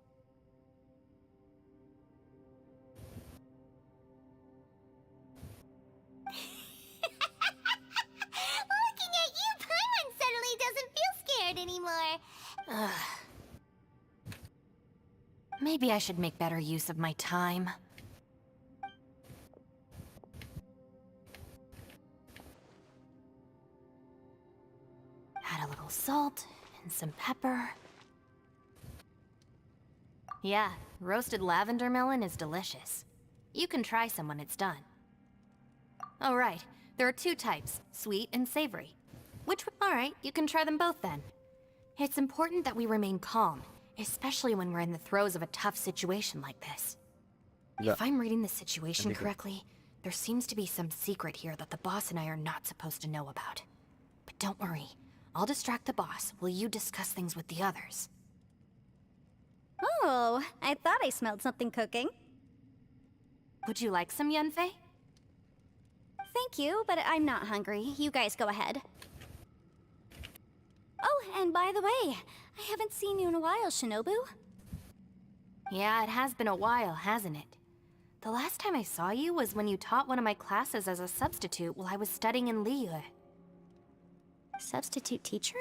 Looking at you, Paimon suddenly doesn't feel scared anymore. Maybe I should make better use of my time. Add a little salt and some pepper. Yeah, roasted lavender melon is delicious. You can try some when it's done. Oh right, there are two types, sweet and savory. Alright, you can try them both then. It's important that we remain calm, especially when we're in the throes of a tough situation like this. Yeah. If I'm reading the situation correctly, there seems to be some secret here that the boss and I are not supposed to know about. But don't worry, I'll distract the boss while you discuss things with the others. Oh, I thought I smelled something cooking. Would you like some, Yunfei? Thank you, but I'm not hungry. You guys go ahead. Oh, and by the way, I haven't seen you in a while, Shinobu. Yeah, it has been a while, hasn't it? The last time I saw you was when you taught one of my classes as a substitute while I was studying in Liyue. Substitute teacher?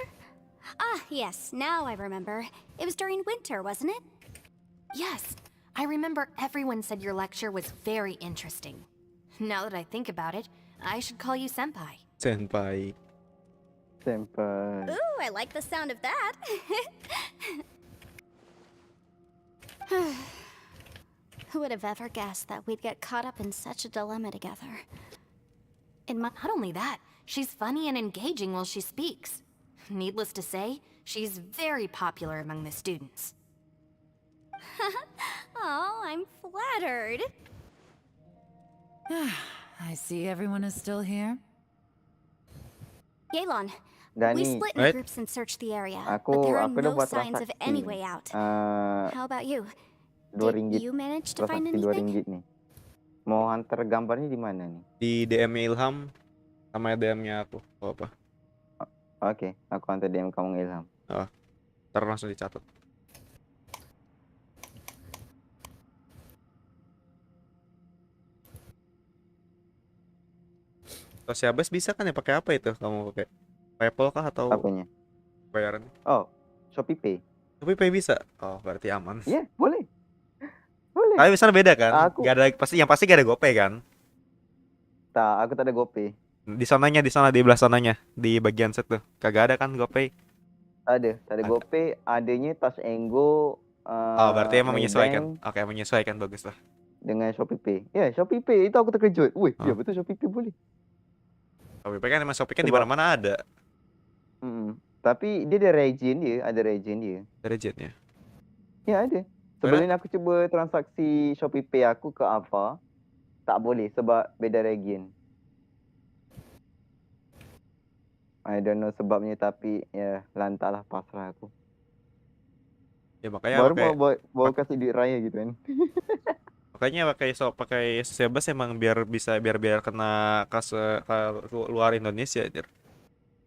Ah, yes, now I remember. It was during winter, wasn't it? Yes, I remember everyone said your lecture was very interesting. Now that I think about it, I should call you Senpai. Senpai. Senpai. Ooh, I like the sound of that. Who would have ever guessed that we'd get caught up in such a dilemma together? Not only that, she's funny and engaging while she speaks. Needless to say, she's very popular among the students. Oh, I'm flattered. I see everyone is still here. Yelan, we Dani, split in Right? groups and searched the area, aku but there are aku udah no buat signs of transaksi. any way out. How about you? 2 Did ringgit. you manage to find Transaksi 2 anything? ringgit nih. Mau hantar gambarnya di mana nih? Di DM-nya Ilham sama DM-nya aku. Oh, apa? Oke, aku hantar DM kamu Ilham. Ntar langsung dicatat. Subscibe bisa kan ya pakai apa itu? Kamu pakai PayPal kah atau Apanya? bayaran? Oh, Shopee Pay. Shopee Pay bisa. Oh, berarti aman. Iya, boleh. Boleh. Tapi misalnya beda kan? Aku- Gak ada yang pasti gak ada GoPay kan? Aku tak ada GoPay. Di sana di belah sananya, di bagian set tuh. Kagak ada kan GoPay? Tak ada Ada. GoPay, adanya Touch and Go. Oh, berarti emang menyesuaikan. Maybank Oke, menyesuaikan bagus lah. dengan Shopee Pay. Ya, Shopee Pay itu aku terkejut. Wih, Oh. ya betul Shopee Pay boleh. Shopee Pay kan emang Shopee kan di Sebab- mana-mana ada. Tapi dia ada region dia. Dari jetnya. Ya ada. Sebelum ni aku cuba transaksi Shopee Pay aku ke Ava, tak boleh sebab beda region. I don't know sebabnya tapi ya lantaklah pasrah aku. Ya makanya Baru pakai bawa kasih duit raya gitu kan. makanya pakai Subscibe emang biar kena luar Indonesia anjir.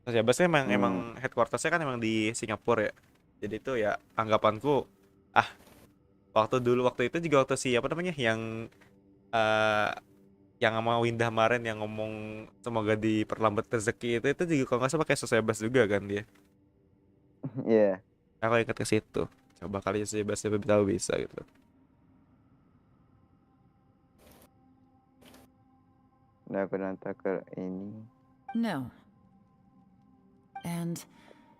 Subscibe emang headquarters-nya kan emang di Singapura ya. Jadi itu ya anggapanku waktu itu juga waktu si apa namanya yang sama Windah kemarin yang ngomong semoga diperlambat rezeki itu juga kalau nggak salah pakai Subscibe juga kan dia. Iya. Aku ingat ke situ. Coba kali Subscibe bisa gitu. Nah, aku nanti ke ini. No. And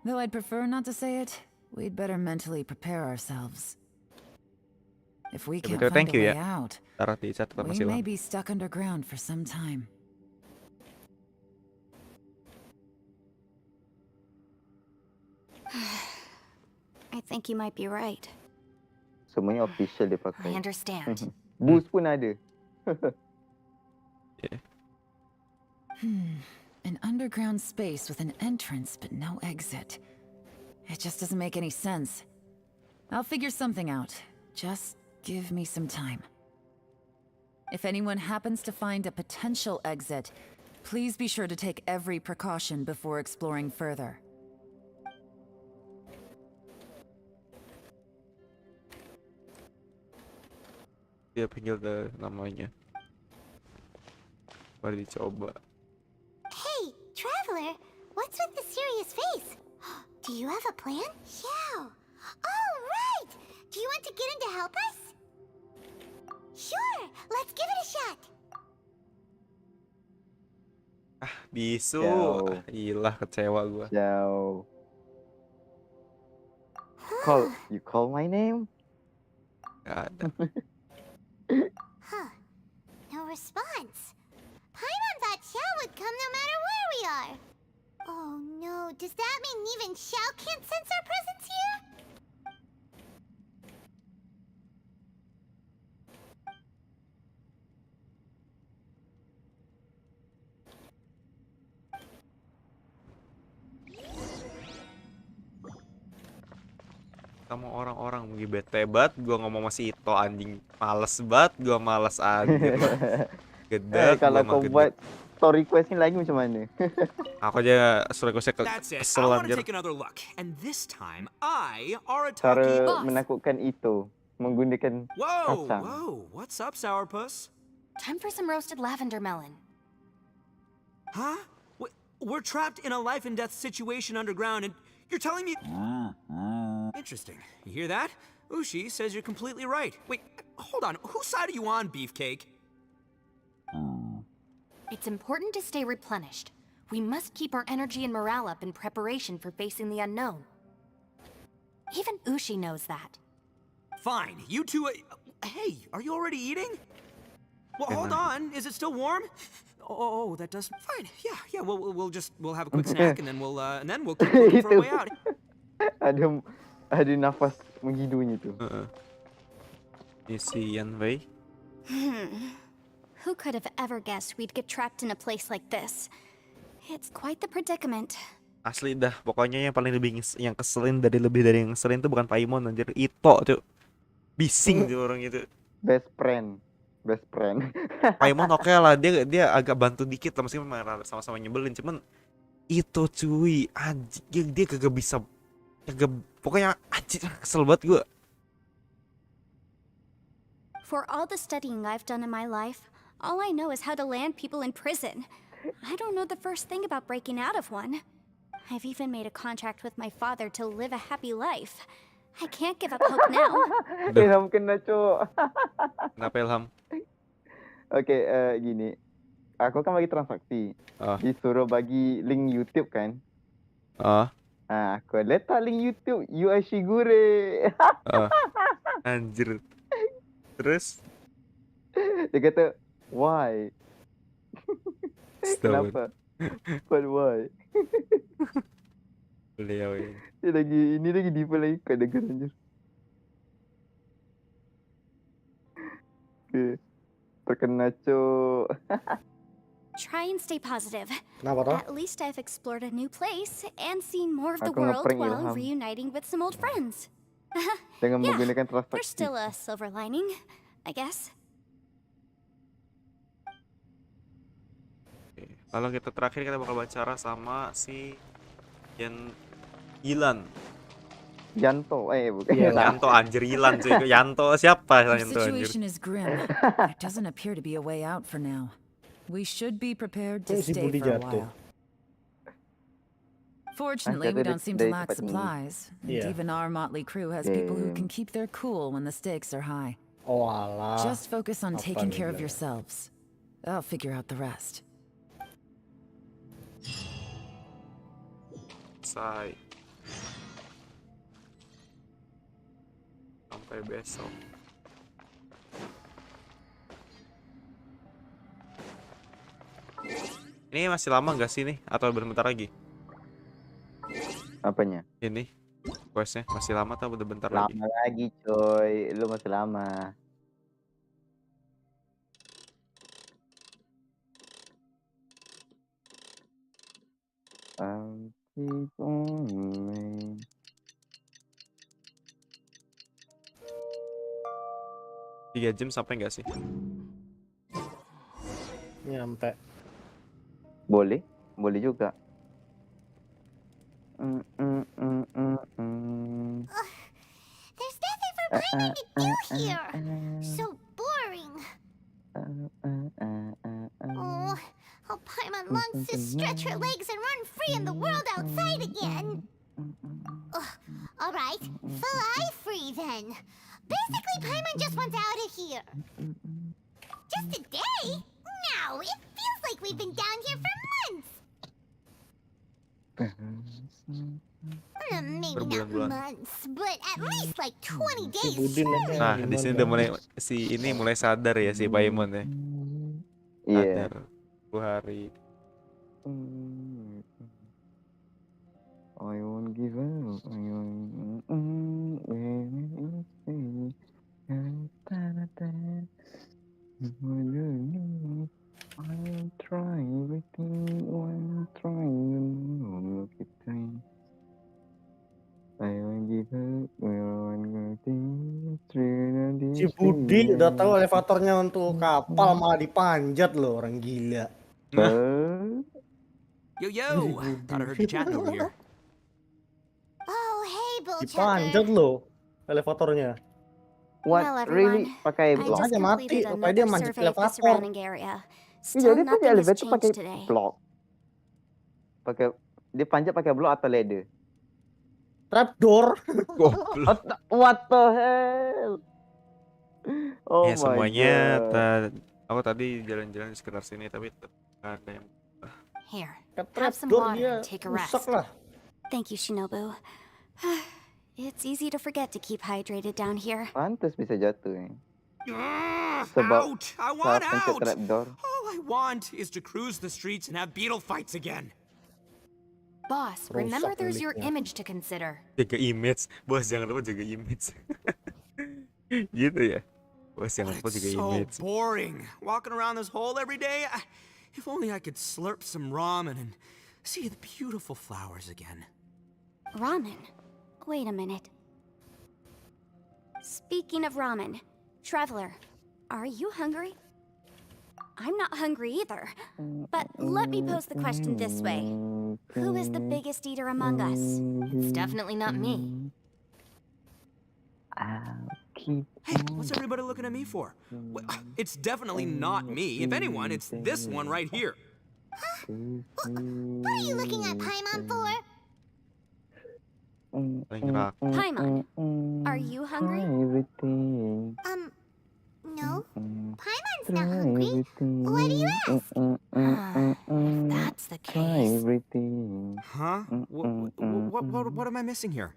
though I'd prefer not to say it, we'd better mentally prepare ourselves. If we Ya, can't betul, find thank a you way ya. out, Taruh di catatan we masih may lama. be stuck underground for some time. I think you might be right. Semuanya official dia I pakai. understand. Boost pun ada. An underground space with an entrance but no exit. It just doesn't make any sense. I'll figure something out. Just give me some time. If anyone happens to find a potential exit, please be sure to take every precaution before exploring further. Dia panggil namanya. Mari dicoba. Hey, Traveler, what's with the serious face? Do you have a plan? Yeah. Oh, right! Do you want to get in to help us? Sure, let's give it a shot. Bisu. Ciao. Ilah, kecewa gua. Ciao. You call my name? Gak ada. Huh. No response. Paimon thought Xiao would come no matter where we are. Oh no, does that mean even Xiao can't sense our presence here? Sama orang-orang mungkin bete banget. Gua ngomong masih Ito anjing. Males banget. Gua males anjir. Gede. Kalau kau buat story quest ni lagi macam mana? Aku aja suruh gue That's it. I kesel want to anjir. take another look. And this time, I, Arataki... Cara menakutkan itu menggunakan Whoa, kacang. whoa. What's up, Sourpuss? Time for some roasted lavender melon. Huh? We're trapped in a life and death situation underground, and you're telling me... Interesting. You hear that? Ushi says you're completely right. Wait, hold on. Whose side are you on, Beefcake? It's important to stay replenished. We must keep our energy and morale up in preparation for facing the unknown. Even Ushi knows that. Fine. You two... hey, are you already eating? Well, hold on. Is it still warm? Oh, that does... Fine. Yeah. We'll have a quick snack, and then we'll keep looking for a way out. Ada nafas menghidunya tu. Misi Yanwei. Who could have ever guessed we'd get trapped in a place like this? It's quite the predicament. Asli dah, pokoknya yang paling yang keselin lebih dari yang ngeselin tuh bukan Paimon anjir, Ito tuh. Bising tuh orang itu. Best friend. Paimon oke lah, dia agak bantu dikit lah, meskipun sama-sama nyebelin, cuman Ito cuy, anjing dia kagak bisa. Pokoknya anjir kesel banget gue. For all the studying I've done in my life, all I know is how to land people in prison. I don't know the first thing about breaking out of one. I've even made a contract with my father to live a happy life. I can't give up hope now. Ilham kena cok. Kenapa Ilham? Oke, gini. Aku kan bagi transaksi. Disuruh bagi link YouTube kan. Aku letak link YouTube UI Shigure. Anjir. Terus? Dia kata, why? Kenapa? But why? Beliau ini. Ini lagi deeper lagi kat dengar anjir. Okay. Terkena cok. Try and stay positive. Kenapa toh? At least I've explored a new place and seen more of the Aku world ngeprank while Ilham. reuniting with some old friends. Dengan Yeah, menggunakan there's transaksi. still a silver lining, I guess. Kalau kita terakhir kita bakal bicara sama si Yilan. Yanto, bukan. Yanto anjir, Yilan cuy. Yanto siapa The Yanto anjir? situation is grim. There doesn't appear to be a way out for now. We should be prepared to Si stay Budi for a jatuh. while. Fortunately, we don't seem to dari lack tempat ini. supplies. And Yeah. even our motley crew has people who can keep their cool when the stakes are high. Oh alah. Just focus on Apa taking nih, care of Bella? yourselves. I'll figure out the rest. Sampai besok. Ini masih lama nggak sih nih? Atau bentar lagi? Apanya? Ini questnya masih lama atau bentar lagi? Lama lagi coy, lu masih lama. I'll keep on moving. Tiga jam sampai nggak sih? Nyampe. Boleh juga. There's nothing for Paimon to do here. So boring. Oh, Paimon longs to stretch her legs and run free in the world outside again. All right, fly free then. Basically, Paimon just wants out of here. Just a day? No, it feels like we've been down here for months. Maybe not months, but at least like 20 days. Nah, di sini udah mulai mulai sadar ya si Paimon ya. Iya. Sadar 2 hari. I won't give up. I'll try everything. I'll try. I won't give up. Si Budi udah tahu elevatornya untuk kapal malah dipanjat loh, orang gila. Yo, thought I heard you chatting over here. Oh, hey, Dipanjat loh elevatornya. What? Well, Really? everyone, Pakai I blok? just Aja mati, completed supaya dia another manjat survey of the elevator. surrounding area. Iya, Still dia pakai nothing has elevator pakai changed today. blok. Dia panjat pakai blok atau ladder? Trapdoor. What the hell? Oh Ya my semuanya god. aku tadi jalan-jalan di sekitar sini tapi tetap nggak ada yang Here, Ke have some trapdoor water dia and take a rest. rusak lah. Thank you, Shinobu. It's easy to forget to keep hydrated down here. Pantes bisa jatuh ya. Out! I want pencet out! trapdoor. All I want is to cruise the streets and have beetle fights again. Boss, remember there's your image to consider. jaga image, bos jangan lupa jaga image. Gitu ya, bos jangan lupa jaga So image. boring. Walking around this hole every day. If only I could slurp some ramen and see the beautiful flowers again. Ramen? Wait a minute. Speaking of ramen, Traveler, are you hungry? I'm not hungry either. But let me pose the question this way. Who is the biggest eater among us? It's definitely not me. Hey, what's everybody looking at me for? Well, it's definitely not me. If anyone, it's this one right here. What are you looking at Paimon for? Paimon, are you hungry? No. Paimon's not hungry. Why do you ask? If that's the case. Huh? What am I missing here?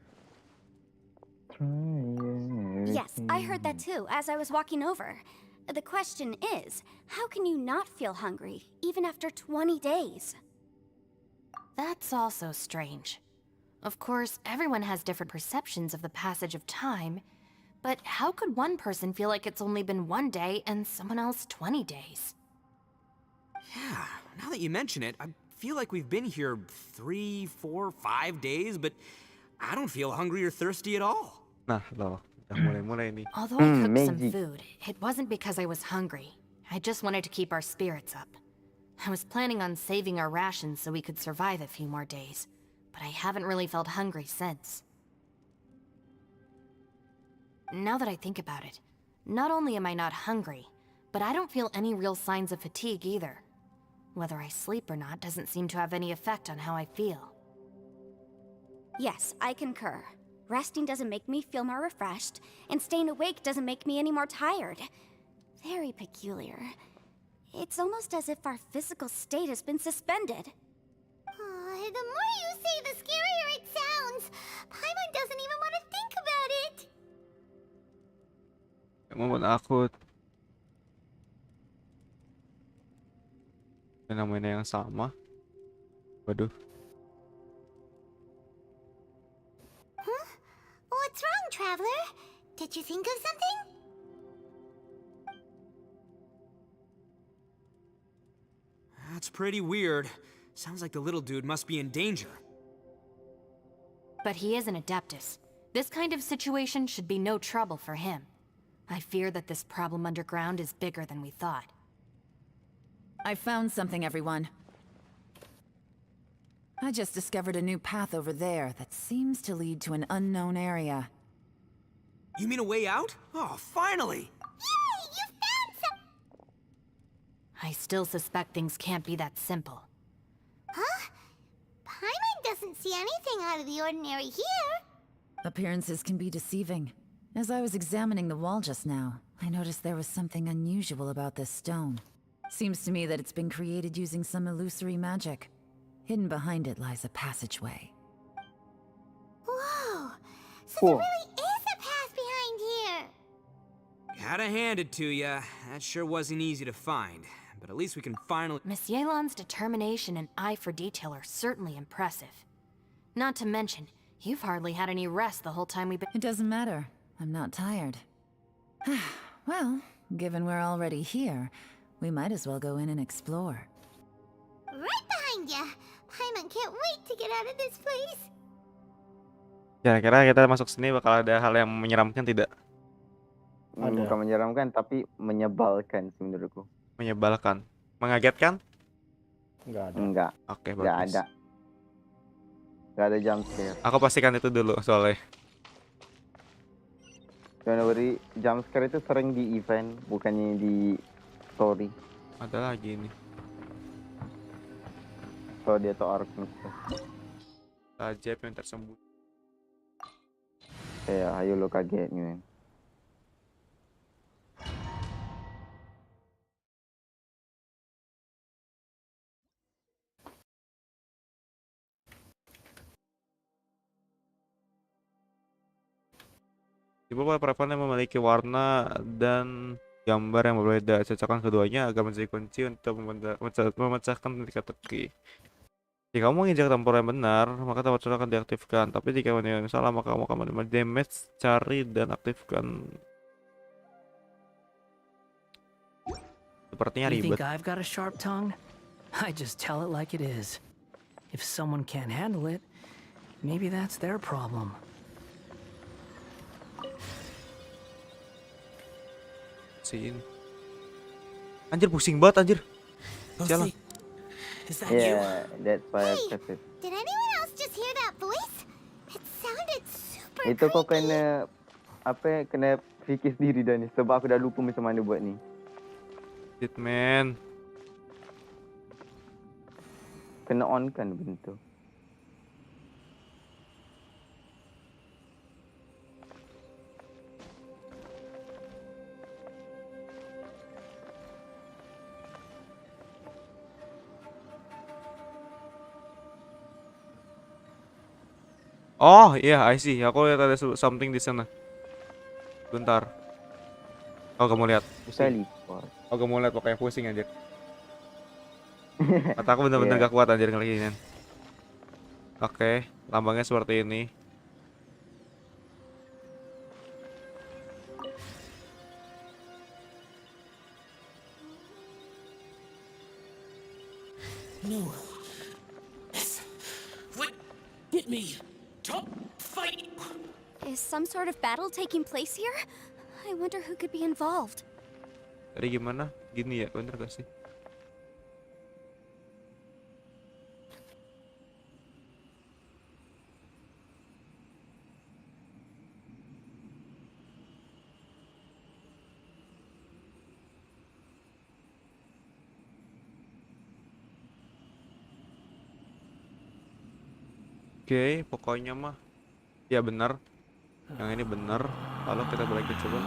Yes, I heard that too, as I was walking over. The question is, how can you not feel hungry, even after 20 days? That's also strange. Of course, everyone has different perceptions of the passage of time, but how could one person feel like it's only been 1 day and someone else 20 days? Yeah, now that you mention it, I feel like we've been here 3, 4, 5 days, but I don't feel hungry or thirsty at all. Nah, loh, udah mulai-mulai nih. Although I cooked some food, it wasn't because I was hungry. I just wanted to keep our spirits up. I was planning on saving our rations so we could survive a few more days, but I haven't really felt hungry since. Now that I think about it, not only am I not hungry, but I don't feel any real signs of fatigue either. Whether I sleep or not doesn't seem to have any effect on how I feel. Yes, I concur. Resting doesn't make me feel more refreshed, and staying awake doesn't make me any more tired. Very peculiar. It's almost as if our physical state has been suspended. The more you say, the scarier it sounds. Paimon doesn't even want to think about it. Kamu mau takut. Fenomena yang sama. Waduh. Huh? What's wrong, traveler? Did you think of something? That's pretty weird. Sounds like the little dude must be in danger. But he is an Adeptus. This kind of situation should be no trouble for him. I fear that this problem underground is bigger than we thought. I found something, everyone. I just discovered a new path over there that seems to lead to an unknown area. You mean a way out? Oh, finally! Yay! You found some... I still suspect things can't be that simple. Huh? Paimon doesn't see anything out of the ordinary here. Appearances can be deceiving. As I was examining the wall just now, I noticed there was something unusual about this stone. Seems to me that it's been created using some illusory magic. Hidden behind it lies a passageway. Whoa! So Cool. there really is a path behind here. Gotta hand it to ya. That sure wasn't easy to find. But at least we can finally... Miss Yelan's determination and eye for detail are certainly impressive. Not to mention, you've hardly had any rest the whole time we've been... It doesn't matter. I'm not tired. Well, given we're already here, we might as well go in and explore. Right behind ya. Paimon can't wait to get out of this place. Kira-kira kita masuk sini bakal ada hal yang menyeramkan tidak? Ada. Bukan menyeramkan, tapi menyebalkan sih menurutku. Menyebalkan, mengagetkan? Enggak ada. Enggak, Oke, enggak bagus. ada. Enggak ada jump scare. Aku pastikan itu dulu soalnya. Don't worry, jump scare itu sering di event, bukannya di story. Ada lagi ini. Story atau ARCHON. Ajaib yang tersembunyi. Ya, ayo lo kaget nih. Beberapa preferensi yang memiliki warna dan gambar yang berbeda. Cocokkan keduanya agar menjadi kunci untuk memecahkan teka-teki. Jika kamu menginjak tempur yang benar, maka tempur akan diaktifkan. Tapi jika menginjak yang salah, maka kamu akan menerima damage. Cari dan aktifkan. Sepertinya You ribet. think I've got a sharp tongue? I just tell it like it is. If someone can't handle it, maybe that's their problem. Sini. Anjir pusing banget anjir. Sialan. Is that you? Yeah, that's why I press it. Did anyone else just hear that voice? It sounded super Itu kau creepy. kena kena fikir sendiri dah ni, sebab aku dah lupa macam mana buat ni. Shit man. Kena on kan benda tu. Oh iya, I see. Aku lihat ada something di sana. Bentar. Oh kamu lihat? Teleport. Oh kamu lihat pokoknya pusing anjir. Mata aku bener-bener gak kuat anjir kali ini. Oke, lambangnya seperti ini. No. This would get me. Top fight. Is some sort of battle taking place here? I wonder who could be involved. Tadi gimana? Gini ya, bener gak sih? Oke, pokoknya mah ya benar. Yang ini benar. Lalu kita balik ke coba.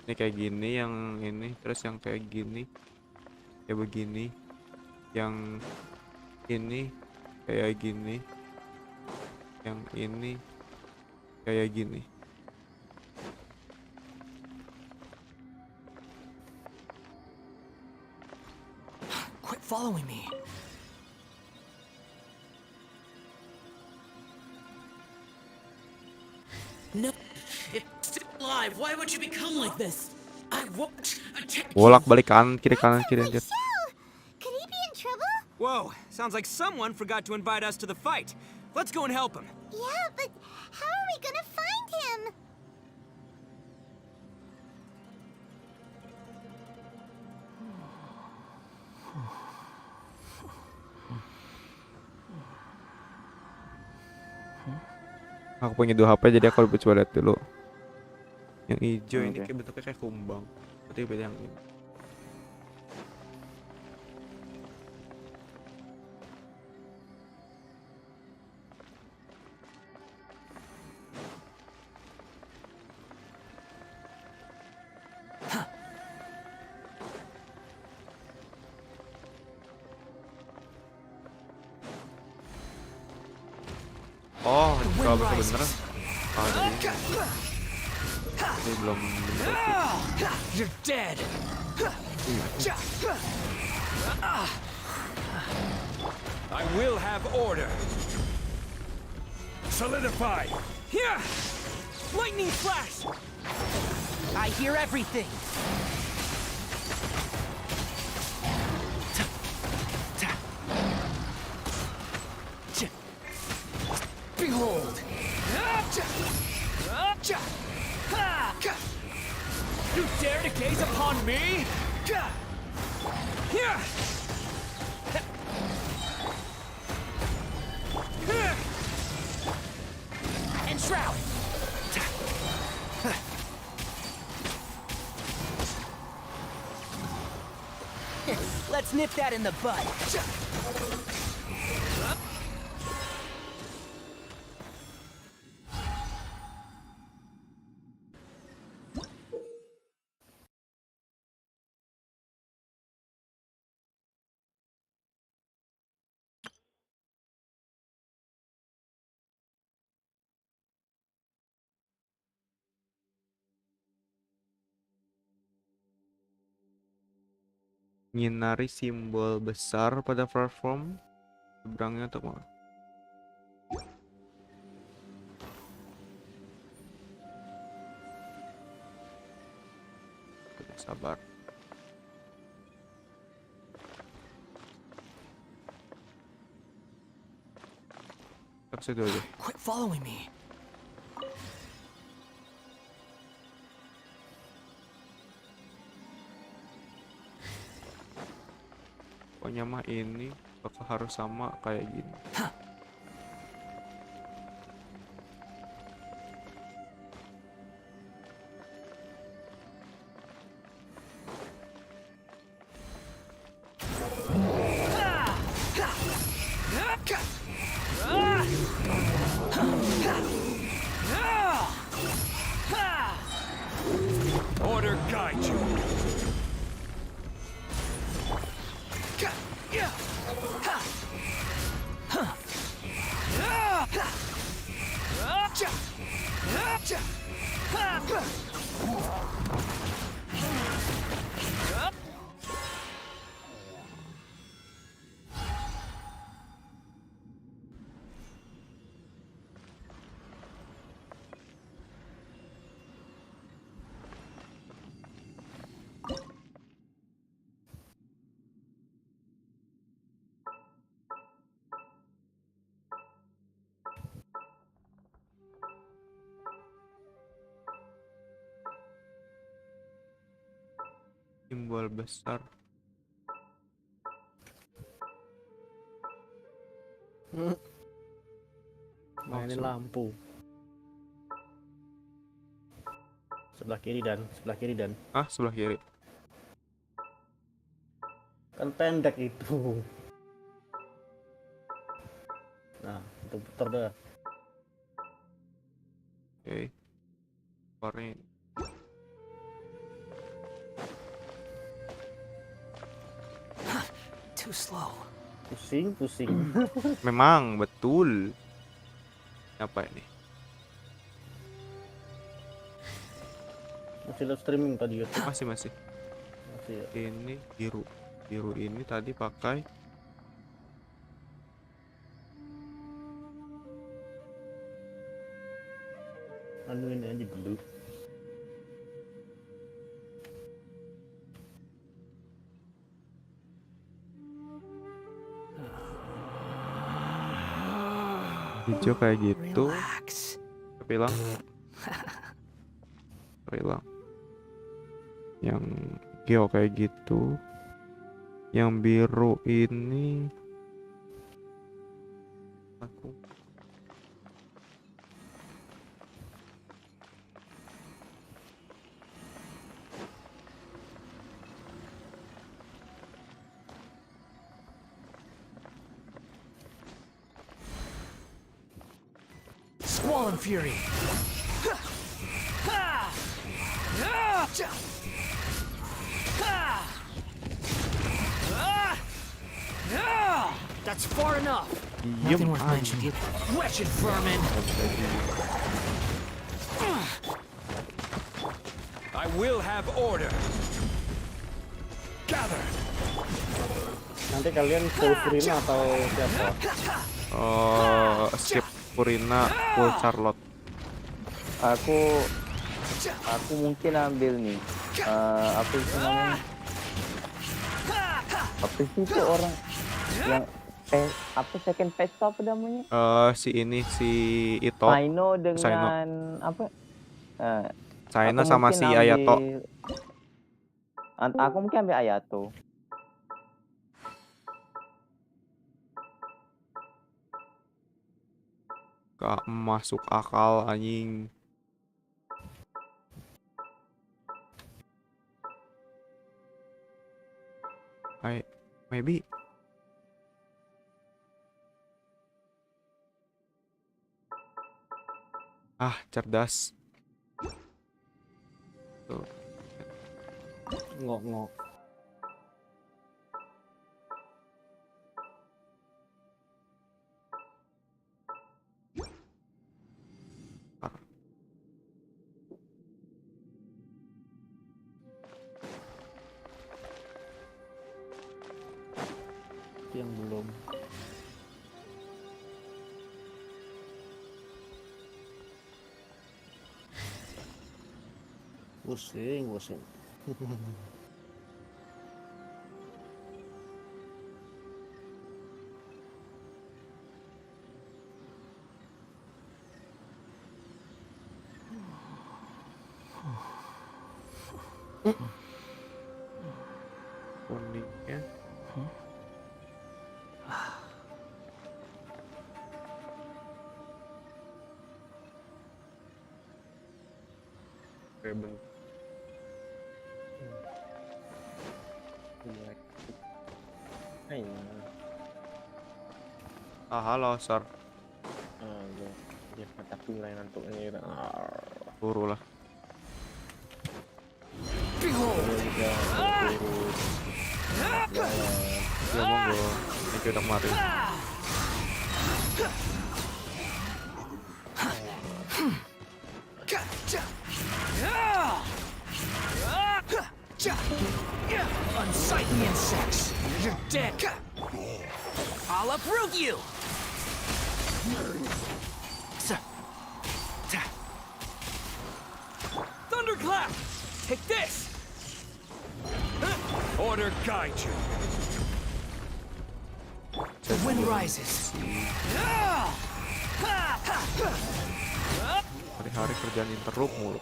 Ini kayak gini, yang ini, terus yang kayak gini, kayak begini, yang ini kayak gini, yang ini kayak gini. Quit following me. No, it's still alive. Why would you become like this? I won't attack you. Bolak-balik kanan kiri anjir. Could he be in trouble? Whoa, sounds like someone forgot to invite us to the fight. Let's go and help him. Yeah, but how are we gonna find him? Aku punya 2 HP jadi aku coba lihat dulu. Yang hijau ini Oke. kayak bentuknya kayak kumbang. Berarti beda yang ini. Oh, kalau bener. Ah, ini belum bener. You're dead. I will have order. Solidify. Here! Lightning flash! I hear everything. Behold. You dare to gaze upon me? Here! Enshroud. Let's nip that in the bud. Nyinari simbol besar pada platform seberangnya untuk mana? Sabar. Situ aja. Quit following me. Pokoknya mah ini bakal harus sama kayak gini. Order guide you. Simbol besar. Mainin lampu. Sebelah kiri dan. Ah, sebelah kiri. Kan pendek itu. Nah, itu putar dah. Oke. Keluarnya ini. Too slow. Pusing. Memang betul. Apa ini? Masih live streaming tadi YouTube. Masih. Masih ya. Ini biru ini tadi pakai Anu ini aja blue. hijau kayak gitu. Hilang. Yang hijau kayak gitu. Yang biru ini aku Squall and Fury. That's far enough. Nothing worth mentioning. Wretched vermin. I will have order. Gather. Nanti kalian full Furina atau siapa? skip Purina, full Charlotte. Aku mungkin ambil nih. Apa itu namanya? Apa sih itu orang yang apa second page apa namanya? Si Ito. Saino dengan apa? Saino aku sama mungkin si ambil- Ayato. Aku mungkin ambil Ayato. Gak masuk akal anjing. Maybe cerdas. Tuh. Ngok. Yang belum. Pusing. Kuningnya. Rebel. Halo, Sir. Dia kata mulai ngantuknya. Buru lah. Ya monggo. Ini udah kemarin. Unsightly insects. You're dead. I'll uproot you. Thunderclap! Take this! Order guide you. The wind rises. Hari-hari kerjaan interrupt mulu.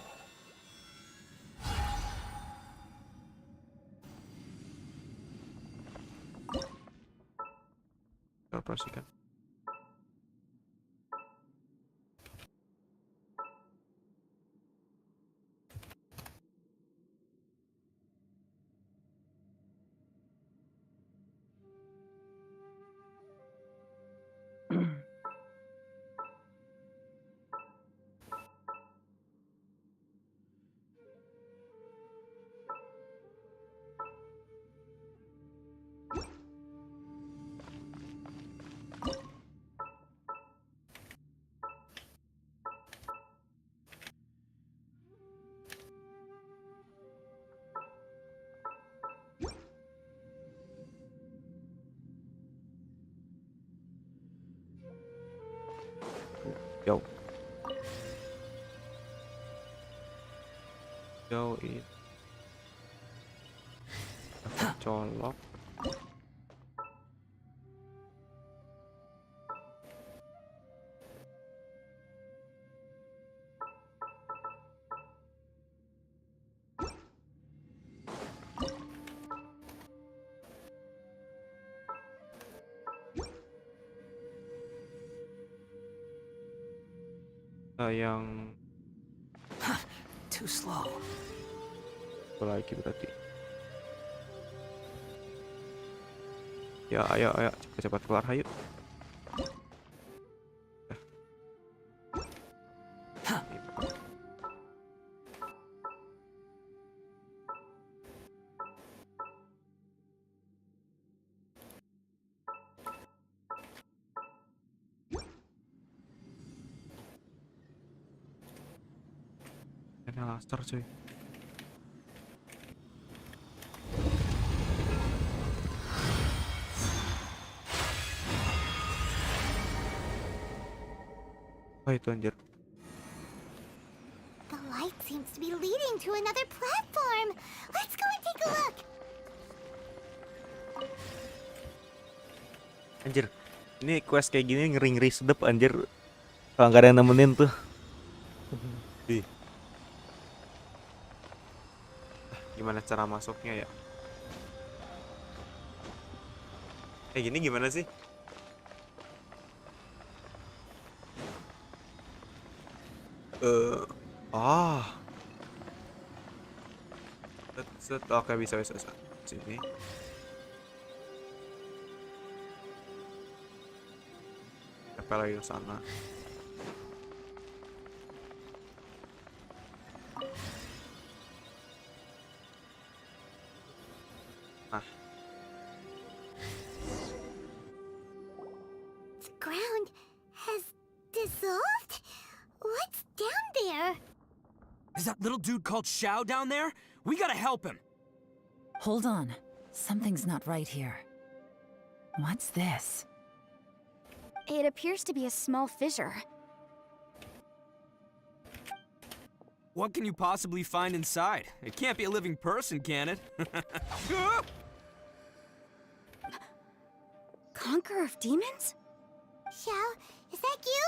Operasikan. Yo. Yo ini. Colok. Yang Too slow. apa lagi berarti? Ya, ayo, cepat-cepat keluar, ayo. Ini laster cuy. Apa itu anjir? The light seems to be leading to another platform. Let's go and take a look. Anjir. Ini quest kayak gini ngeri-ngeri sedep anjir. Kalau nggak ada yang nemenin tuh. Ih. Gimana cara masuknya ya? Kayak gini gimana sih? Oke, bisa. Sini. Apa lagi ke sana? Nah. The ground has dissolved? What's down there? Is that little dude called Xiao down there? We gotta help him. Hold on. Something's not right here. What's this? It appears to be a small fissure. What can you possibly find inside? It can't be a living person, can it? Conqueror of demons? Xiao, is that you?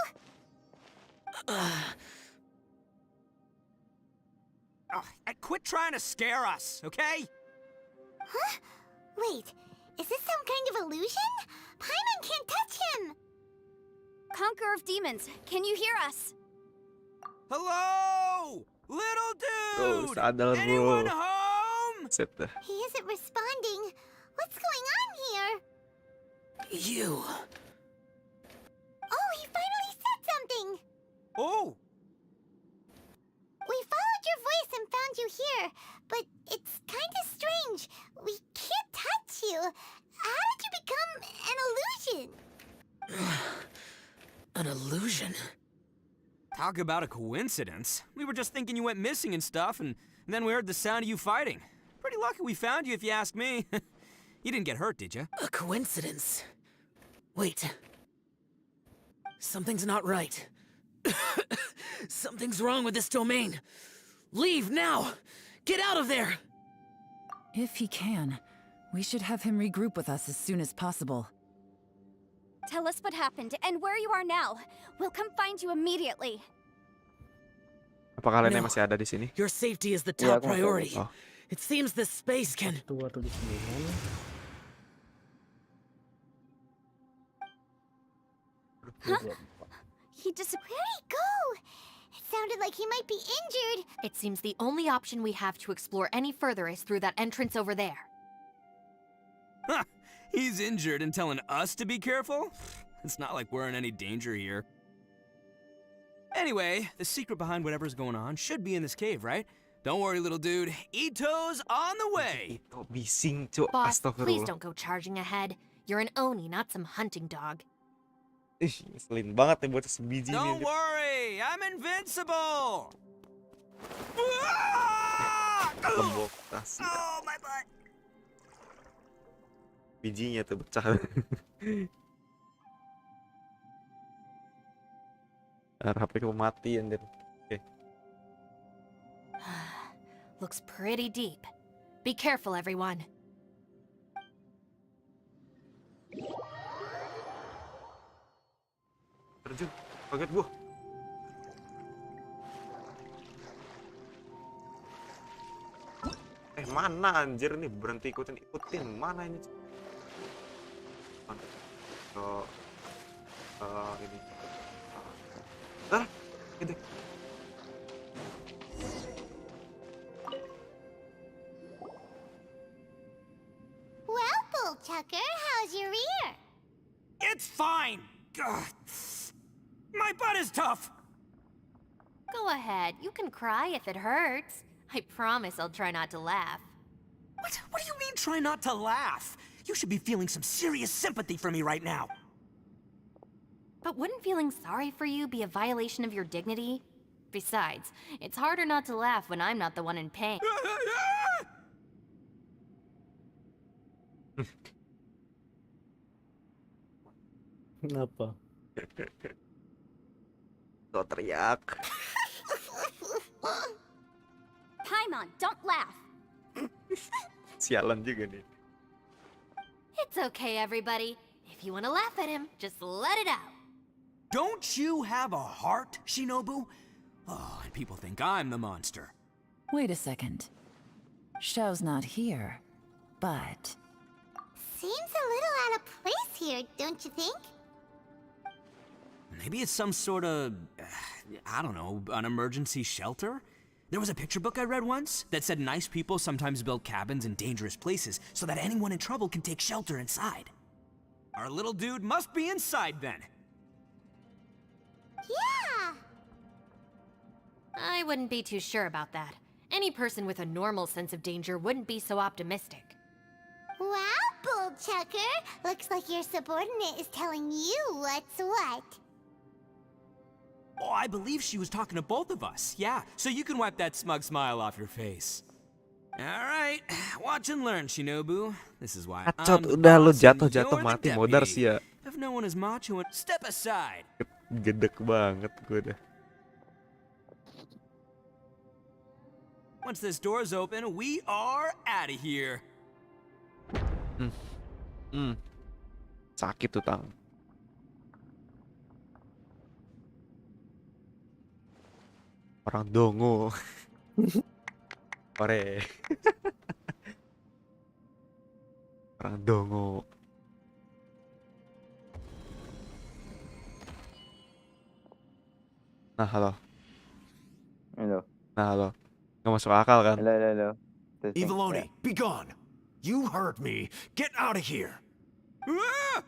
Quit trying to scare us, okay? Huh? Wait, is this some kind of illusion? Paimon can't touch him! Conqueror of demons, can you hear us? Hello? Little dude! Sadar, bro. Anyone home? Set dah. He isn't responding. What's going on here? You. Oh, he finally said something! Oh! We followed your voice and found you here, but it's kind of strange. We can't touch you. How did you become an illusion? An illusion? Talk about a coincidence. We were just thinking you went missing and stuff, and then we heard the sound of you fighting. Pretty lucky we found you, if you ask me. You didn't get hurt, did you? A coincidence? Wait. Something's not right. Something's wrong with this domain. Leave now! Get out of there! If he can, we should have him regroup with us as soon as possible. Tell us what happened and where you are now. We'll come find you immediately. Apa kalian yang masih ada di sini? Your safety is the top aku masih ada. priority. Oh. It seems this space can... Tua tulis sendirian. He just... Where'd he go? It sounded like he might be injured. It seems the only option we have to explore any further is through that entrance over there. Huh. He's injured and telling us to be careful? It's not like we're in any danger here. Anyway, the secret behind whatever's going on should be in this cave, right? Don't worry, little dude. Ito's on the way! Itu bising, cuk. Boss, please Astagfirullah. don't go charging ahead. You're an Oni, not some hunting dog. Ih, ngeselin banget nih bocah sebiji Don't nih. worry, I'm invincible! Lembok tas. Oh, my butt! Bijinya tuh pecah. HP ku mati anjir. Oke. Looks pretty deep. Be careful, everyone. Terjun. Kaget gua. Mana anjir nih, berhenti ikutin mana ini? Ini. Gitu. Well, Bullchucker, how's your ear? It's fine. Ugh. My butt is tough. Go ahead, you can cry if it hurts. I promise I'll try not to laugh. What do you mean try not to laugh? You should be feeling some serious sympathy for me right now. But wouldn't feeling sorry for you be a violation of your dignity? Besides, it's harder not to laugh when I'm not the one in pain. Kenapa? Kok teriak? Paimon, don't laugh. Sialan juga nih. It's okay, everybody. If you want to laugh at him, just let it out. Don't you have a heart, Shinobu? Oh, and people think I'm the monster. Wait a second. Xiao's not here, but... Seems a little out of place here, don't you think? Maybe it's some sort of, I don't know, an emergency shelter? There was a picture book I read once that said nice people sometimes build cabins in dangerous places so that anyone in trouble can take shelter inside. Our little dude must be inside then. Yeah! I wouldn't be too sure about that. Any person with a normal sense of danger wouldn't be so optimistic. Wow, Bullchucker! Looks like your subordinate is telling you what's what. Oh, I believe she was talking to both of us. Yeah, so you can wipe that smug smile off your face. All right, watch and learn, Shinobu. This is why I'm the Udah lu boss and jatuh you're mati the modar deputy. sih ya. If no one is macho, step aside. Gedek banget gue dah. Once this door's open, we are out of here. Sakit tuh tang. Orang dongo. Ore. Orang dongo. Nah, halo. Halo. Nah, halo. Nggak masuk akal kan? Halo. Eviloni, be gone. You heard me. Get out of here. Ah!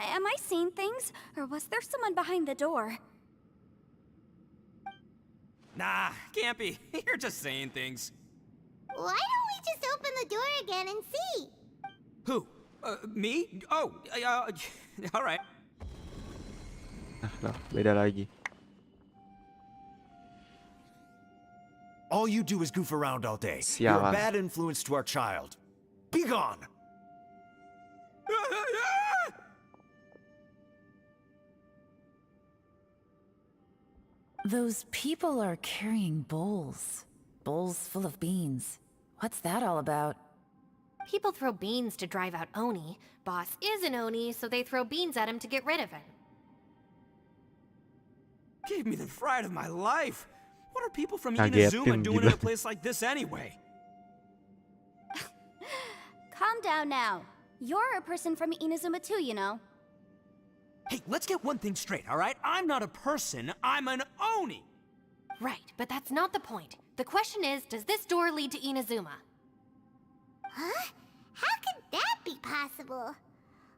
Am I seeing things? Or was there someone behind the door? Nah, can't be. You're just saying things. Why don't we just open the door again and see? Who? Me? Oh, all right. Nah, beda lagi. All you do is goof around all day. You're a Sialan. bad influence to our child. Be gone. Those people are carrying bowls. Bowls full of beans. What's that all about? People throw beans to drive out Oni. Boss is an Oni, so they throw beans at him to get rid of him. Gave me the fright of my life. What are people from Kagetin Inazuma doing in gila. a place like this anyway? Calm down now. You're a person from Inazuma too, you know. Hey, let's get one thing straight, all right? I'm not a person, I'm an Oni! Right, but that's not the point. The question is, does this door lead to Inazuma? Huh? How could that be possible?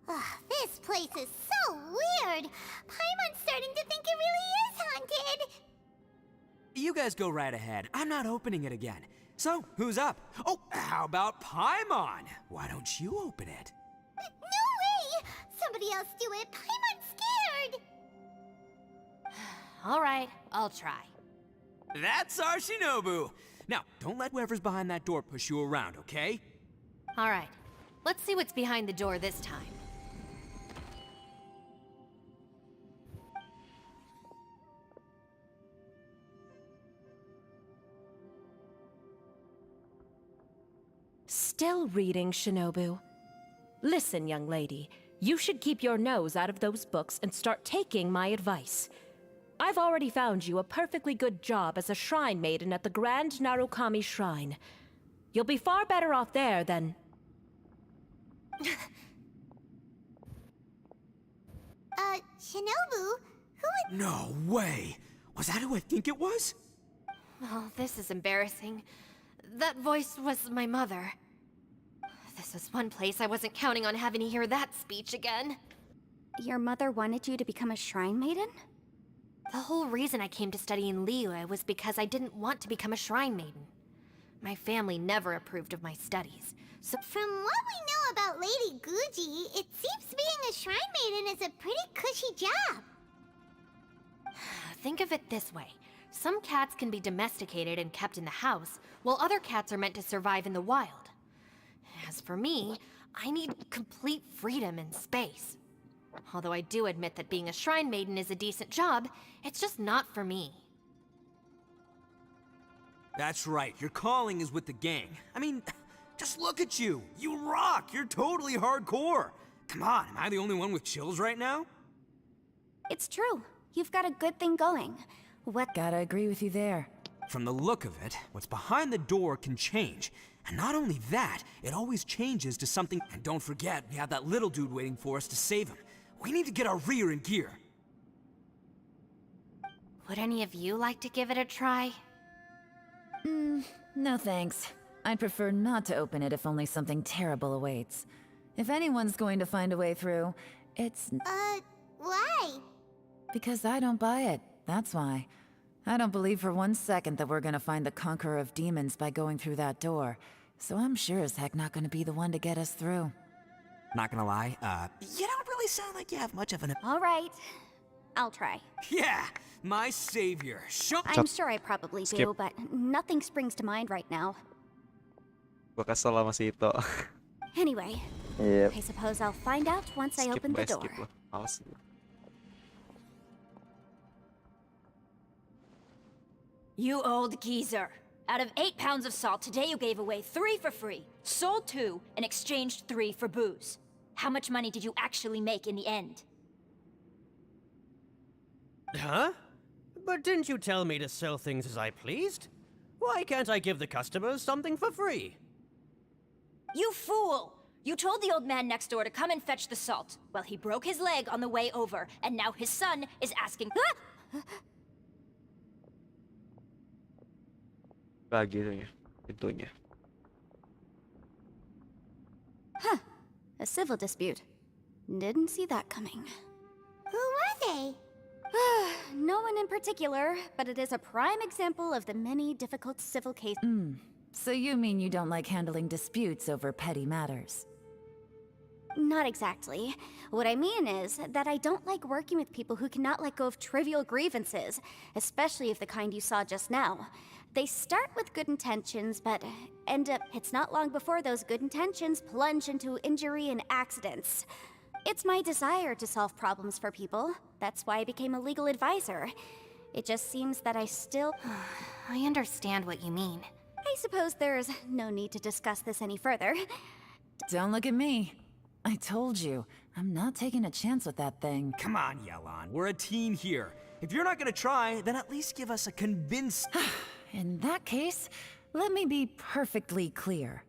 Ugh, this place is so weird. Paimon's starting to think it really is haunted. You guys go right ahead. I'm not opening it again. So, who's up? Oh, how about Paimon? Why don't you open it? No way! Somebody else do it. Paimon's scared. All right, I'll try. That's our Shinobu. Now, don't let whoever's behind that door push you around, okay? All right, let's see what's behind the door this time. still reading, Shinobu? Listen, young lady, you should keep your nose out of those books and start taking my advice. I've already found you a perfectly good job as a shrine maiden at the Grand Narukami Shrine. You'll be far better off there than... Shinobu? Who would... No way! Was that who I think it was? Oh, this is embarrassing. That voice was my mother. This is one place I wasn't counting on having to hear that speech again. Your mother wanted you to become a shrine maiden? The whole reason I came to study in Liyue was because I didn't want to become a shrine maiden. My family never approved of my studies, so... From what we know about Lady Guji, it seems being a shrine maiden is a pretty cushy job. Think of it this way. Some cats can be domesticated and kept in the house, while other cats are meant to survive in the wild. As for me, I need complete freedom and space. Although I do admit that being a shrine maiden is a decent job, it's just not for me. That's right, your calling is with the gang. I mean, just look at you. You rock. You're totally hardcore. Come on, am I the only one with chills right now? It's true. You've got a good thing going. What? Gotta agree with you there. From the look of it, what's behind the door can change. And not only that, it always changes to something. And don't forget, we have that little dude waiting for us to save him. We need to get our rear in gear. Would any of you like to give it a try? No thanks. I'd prefer not to open it if only something terrible awaits. If anyone's going to find a way through, it's... Why? Because I don't buy it, that's why. I don't believe for 1 second that we're gonna find the Conqueror of Demons by going through that door. So I'm sure as heck not gonna be the one to get us through. Not gonna lie, you don't really sound like you have much of an... All right. I'll try. Yeah! My savior. I'm sure I probably do, but nothing springs to mind right now. Gua kesel sama si Ito. Anyway, Yep. I suppose I'll find out once I open the door. Skip lah. Males. You old geezer. Out of 8 pounds of salt, today you gave away 3 for free, sold 2, and exchanged 3 for booze. How much money did you actually make in the end? Huh? But didn't you tell me to sell things as I pleased? Why can't I give the customers something for free? You fool! You told the old man next door to come and fetch the salt. Well, he broke his leg on the way over, and now his son is asking... Lagi itunya, pintunya. Huh. A civil dispute. Didn't see that coming. Who were they? No one in particular, but it is a prime example of the many difficult civil cases. So you mean you don't like handling disputes over petty matters? Not exactly. What I mean is that I don't like working with people who cannot let go of trivial grievances, especially of the kind you saw just now. They start with good intentions, but end up... It's not long before those good intentions plunge into injury and accidents. It's my desire to solve problems for people. That's why I became a legal advisor. It just seems that I still... I understand what you mean. I suppose there's no need to discuss this any further. Don't look at me. I told you, I'm not taking a chance with that thing. Come on, Yelan. We're a team here. If you're not gonna try, then at least give us a convinced... In that case, let me be perfectly clear.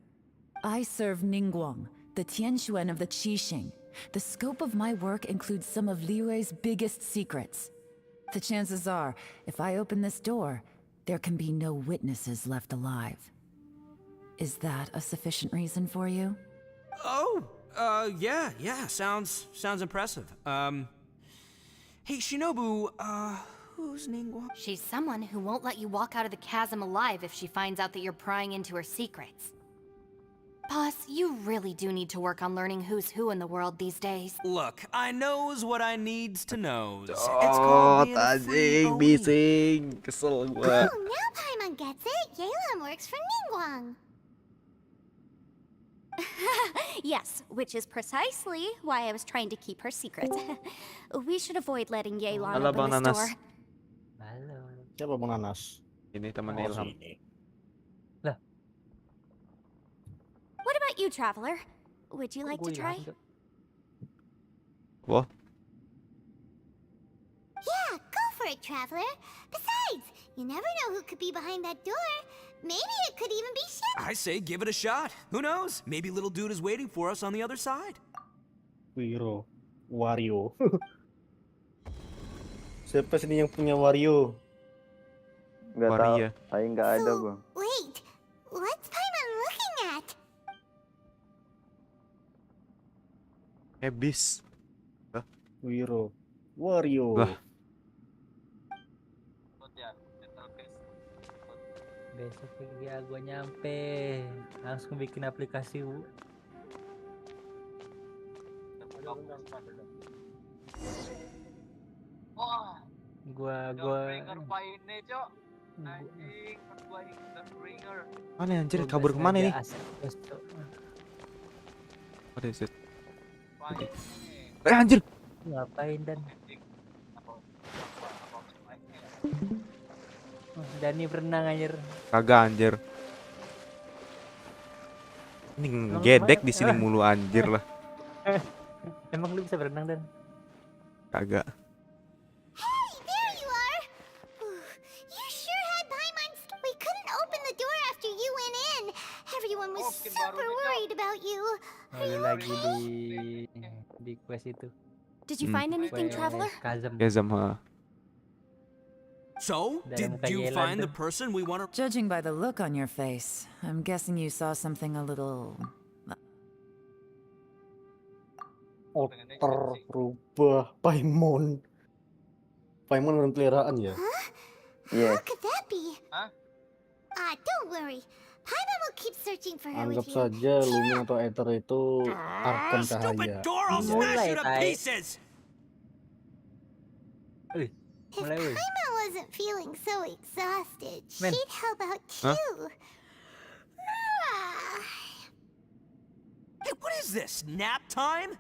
I serve Ningguang, the Tianxuan of the Qixing. The scope of my work includes some of Liyue's biggest secrets. The chances are, if I open this door, there can be no witnesses left alive. Is that a sufficient reason for you? Oh, yeah, sounds impressive. Hey, Shinobu, who's Ningguang? She's someone who won't let you walk out of the chasm alive if she finds out that you're prying into her secrets. Boss, you really do need to work on learning who's who in the world these days. Look, I knows what I needs to knows. It's Oh, called being a free tading, Oni. bising. Kesel gua. Oh, now Paimon gets it. Yelan works for Ningguang. Yes, which is precisely why I was trying to keep her secret. We should avoid letting Yelan Halo, open Bang this Nanas. door. Siapa Bang Nanas? Ini teman Oh, Ilham. sini. What about about you, Traveler? Would you like to try? Wah, Yeah, go for it, Traveler. Besides, you never know who could be behind that door. Maybe it could even be Shep. I say give it a shot. Who knows? Maybe little dude is waiting for us on the other side. Wiro, Wario. Siapa sini yang punya Wario? Nggak tahu. Waria. Saya nggak ada, Bang. Wait, what's Paimon looking at? Habis. Wiro, Wario. Lah. Besok ya gua nyampe, langsung bikin aplikasi. Gua Mana anjir, kabur kemana nih? What is it? Anjir. Ngapain Dan? Dani berenang anjir. Kagak anjir. Ini ngedek di sini mulu anjir lah. Emang lu bisa berenang Dan? Kagak. Hey, there you are. You sure had Paimon's. We couldn't open the door after you went in. Everyone was super worried about you. Are you Lagi okay? di quest itu. Did you find anything, Traveler? CHASM, ha. So, did you find the person we want to... Judging by the look on your face, I'm guessing you saw something a little... Terubah Paimon. Paimon bukan peliharaan ya? How could that be? Don't worry. Paimon will keep searching for her Anggap with you. saja Lumin atau Ether itu Archon cahaya. Mulai, Tai. If Paimon wasn't feeling so exhausted, Men. she'd help out too. Hey, what is this? Nap time?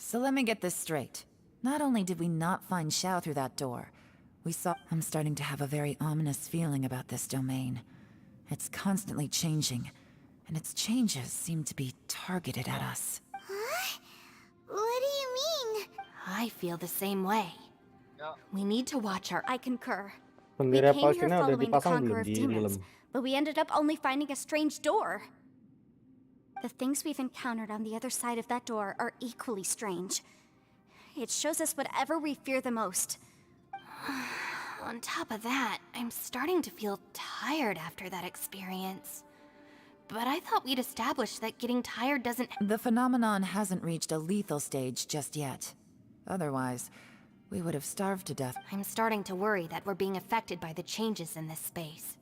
So let me get this straight. Not only did we not find Xiao through that door, we saw... I'm starting to have a very ominous feeling about this domain. It's constantly changing, and its changes seem to be targeted at us. Huh? What do you mean? I feel the same way. We need to watch our... I concur. Bendera We came here Palestina udah following the dipasang Conqueror belum of di Demons, film? but we ended up only finding a strange door. The things we've encountered on the other side of that door are equally strange. It shows us whatever we fear the most. On top of that, I'm starting to feel tired after that experience. But I thought we'd established that getting tired doesn't... The phenomenon hasn't reached a lethal stage just yet. Otherwise, we would have starved to death. I'm starting to worry that we're being affected by the changes in this space.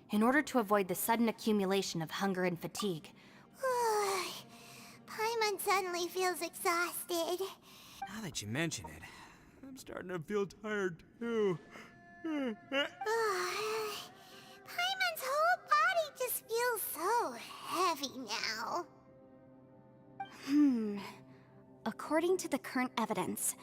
In order to avoid the sudden accumulation of hunger and fatigue... Paimon suddenly feels exhausted. Now that you mention it, I'm starting to feel tired too. Paimon's whole body just feels so heavy now. According to the current evidence,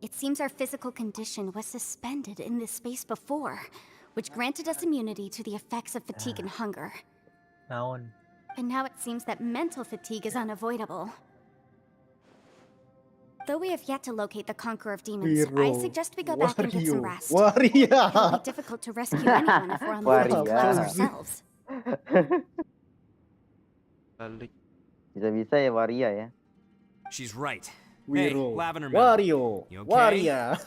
it seems our physical condition was suspended in this space before, which granted us immunity to the effects of fatigue and hunger. Naon. And now it seems that mental fatigue is unavoidable. Though we have yet to locate the Conqueror of Demons, I suggest we go back and get some rest. Waria. It'll be difficult to rescue anyone if we're on the verge of collapse ourselves. Bisa-bisa ya Waria ya. She's right. Wiro, Hey, Lavender Wario, You okay? Waria.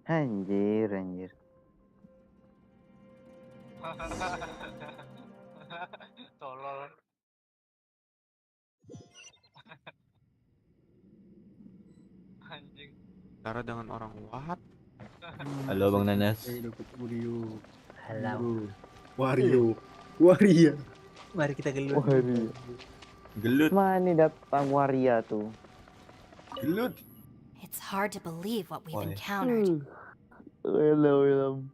Anjir, anjir. Tolol. Anjing. Cara dengan orang what? Halo Bang Nanas. Halow. Wario, Waria. Mari kita gelut. Waria. Gelut. Mana datang Waria tuh? Gelut. It's hard to believe what we've encountered. Hello.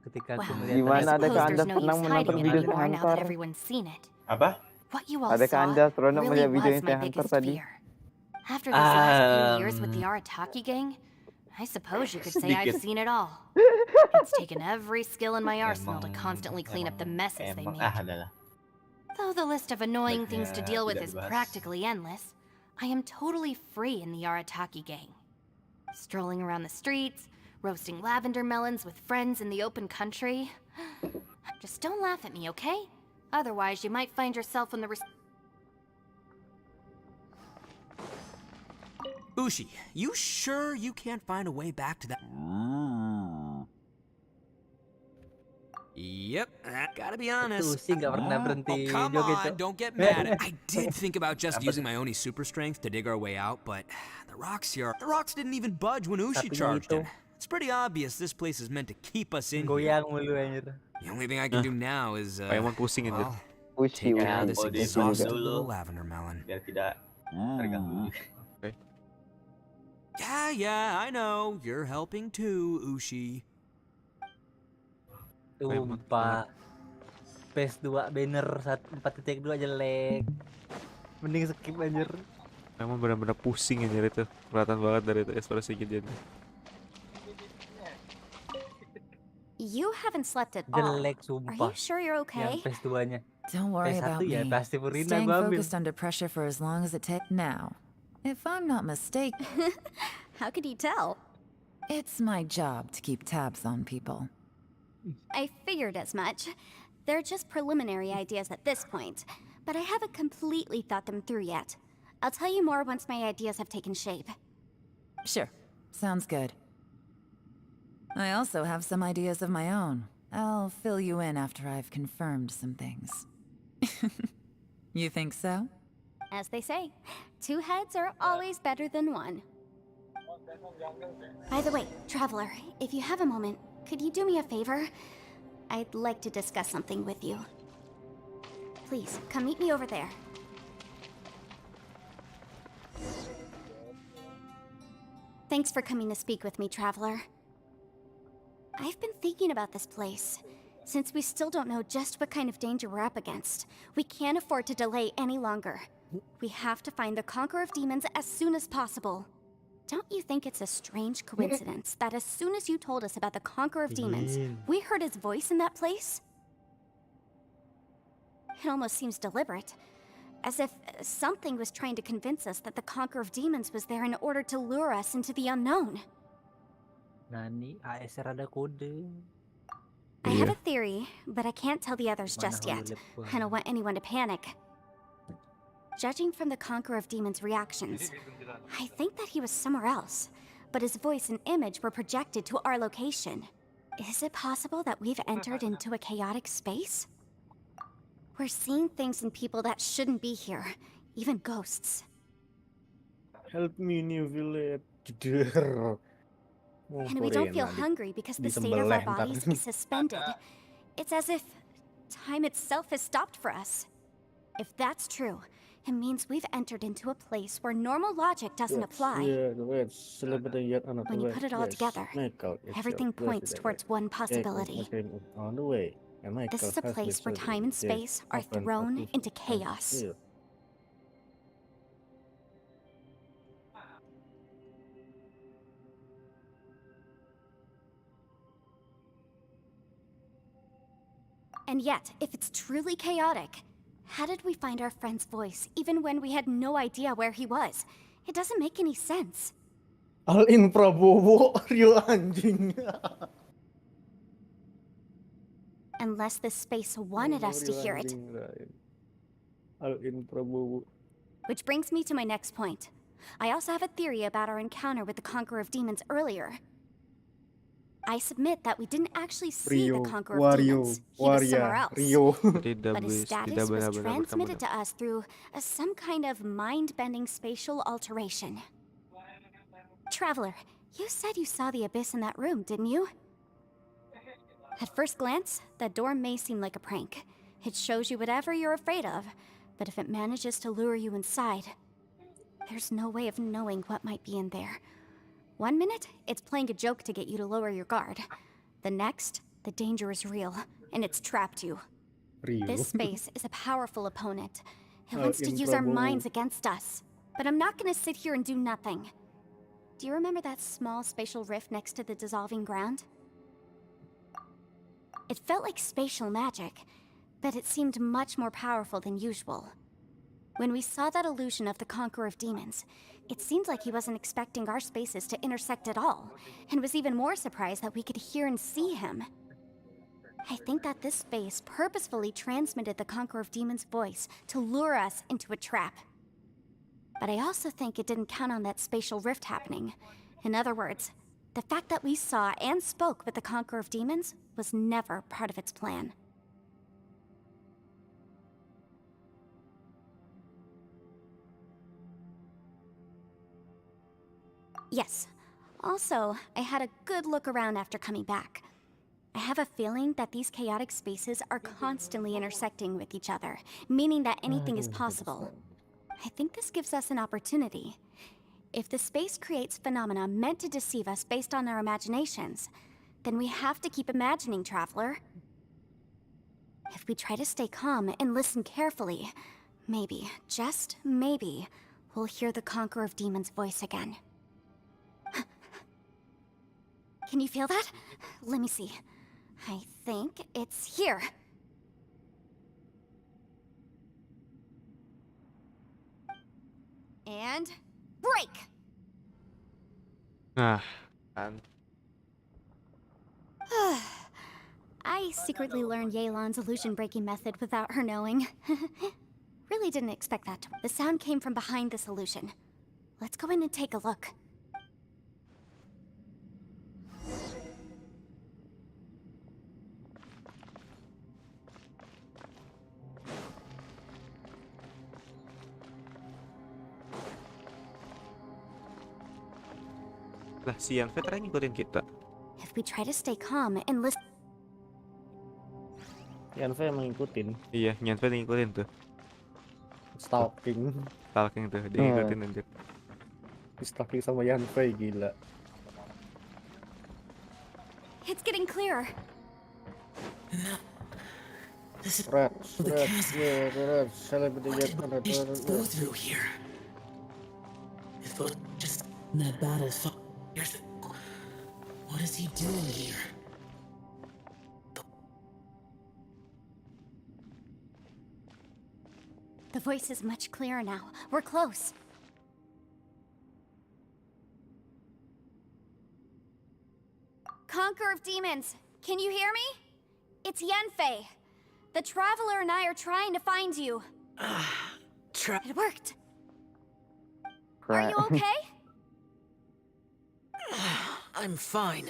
Ketika aku Well, melihat Gimana I adakah suppose Anda there's no senang use menonton hiding it video anymore now that Hunter? everyone's seen it. Apa? What you all Adakah saw Anda seronok really melihat video was yang my saya Hunter biggest tadi? fear. After these last few years with the Arataki gang, I suppose you could say I've Sedikit. seen it all. It's taken every skill in my arsenal to constantly clean up the messes they make. Adalah. Though the list of annoying things to deal with tidak is dibahas. practically endless, I am totally free in the Arataki gang. Strolling around the streets, roasting lavender melons with friends in the open country. Just don't laugh at me, okay? Otherwise, you might find yourself on the Ushi, you sure you can't find a way back to that? Yep, gotta be honest. Ushi nggak pernah berhenti Oh, come joget, on, Cok. don't get mad. I did think about just using my Oni super strength to dig our way out, but the rocks here, the rocks didn't even budge when Ushi Satunya charged itu. in. It's pretty obvious this place is meant to keep us in here. Goyang mulu anjir. The only thing I can do now is, Emang pusing anjir. well, take care of this Oh, dia exhausted dulu. little lavender melon. Biar tidak terganggu. Yeah, I know. You're helping too, Ushi. Sumpah. PS2 banner 4.2 jelek. Mending skip anjir. Emang benar-benar pusing anjir itu. Kelihatan banget dari itu ekspresi kejadian. You haven't slept at all. Jelek Are sumpah. you sure you're okay? Yang PS2-nya. Don't worry PS1 about ya me. pasti Purina Staying gua ambil. focused under pressure for as long as it takes now. If I'm not mistaken, How could you tell? it's my job to keep tabs on people. I figured as much. They're just preliminary ideas at this point, but I haven't completely thought them through yet. I'll tell you more once my ideas have taken shape. Sure, sounds good. I also have some ideas of my own. I'll fill you in after I've confirmed some things. You think so? As they say, two heads are always better than one. By the way, Traveler, if you have a moment, could you do me a favor? I'd like to discuss something with you. Please, come meet me over there. Thanks for coming to speak with me, Traveler. I've been thinking about this place. Since we still don't know just what kind of danger we're up against, we can't afford to delay any longer. We have to find the Conqueror of Demons as soon as possible. Don't you think it's a strange coincidence that as soon as you told us about the Conqueror of Demons, we heard his voice in that place? It almost seems deliberate. As if something was trying to convince us that the Conqueror of Demons was there in order to lure us into the unknown. Nani, ASR ada kode. I have a theory, but I can't tell the others just yet. I don't want anyone to panic. Judging from the Conqueror of Demons' reactions, I think that he was somewhere else, but his voice and image were projected to our location. Is it possible that we've entered into a chaotic space? We're seeing things in people that shouldn't be here, even ghosts. Help me, new village. Jeder. And we don't feel hungry because the state of our bodies is suspended. It's as if time itself has stopped for us. If that's true, it means we've entered into a place where normal logic doesn't apply. When you put it all together, everything points towards one possibility. On the way. This is a place where time and space are thrown into chaos. And yet, if it's truly chaotic, how did we find our friend's voice even when we had no idea where he was? It doesn't make any sense. All-in Prabowo, real anjing. Unless this space wanted us to hear it. All-in Prabowo. Which brings me to my next point. I also have a theory about our encounter with the Conqueror of Demons earlier. I submit that we didn't actually see the Conqueror of Demons. He was somewhere else. But his status was transmitted to us through some kind of mind-bending spatial alteration. Traveler, you said you saw the abyss in that room, didn't you? At first glance, that door may seem like a prank. It shows you whatever you're afraid of, but if it manages to lure you inside, there's no way of knowing what might be in there. One minute, it's playing a joke to get you to lower your guard. The next, the danger is real, and it's trapped you. This space is a powerful opponent. It wants to use our minds against us. But I'm not gonna sit here and do nothing. Do you remember that small spatial rift next to the dissolving ground? It felt like spatial magic, but it seemed much more powerful than usual. When we saw that illusion of the Conqueror of Demons, it seemed like he wasn't expecting our spaces to intersect at all, and was even more surprised that we could hear and see him. I think that this space purposefully transmitted the Conqueror of Demons' voice to lure us into a trap. But I also think it didn't count on that spatial rift happening. In other words, the fact that we saw and spoke with the Conqueror of Demons was never part of its plan. Yes. Also, I had a good look around after coming back. I have a feeling that these chaotic spaces are constantly intersecting with each other, meaning that anything is possible. I think this gives us an opportunity. If the space creates phenomena meant to deceive us based on our imaginations, then we have to keep imagining, Traveler. If we try to stay calm and listen carefully, maybe, just maybe, we'll hear the Conqueror of Demons' voice again. Can you feel that? Let me see. I think it's here. And break! And I secretly learned Yelan's illusion-breaking method without her knowing. Really didn't expect that. The sound came from behind this illusion. Let's go in and take a look. lah si Yanfei tadi ngikutin kita. If we try to stay calm and listen. Yanfei emang ngikutin. Iya, Yanfei ngikutin tuh. Stalking tuh, dia ngikutin anjir. Stalking sama Yanfei, gila. It's getting clearer. Red, celebrity go through here. It was just not bad as fuck. What is he doing here? The voice is much clearer now. We're close. Conqueror of Demons, can you hear me? It's Yanfei. The Traveler and I are trying to find you. It worked. Are you okay? I'm fine.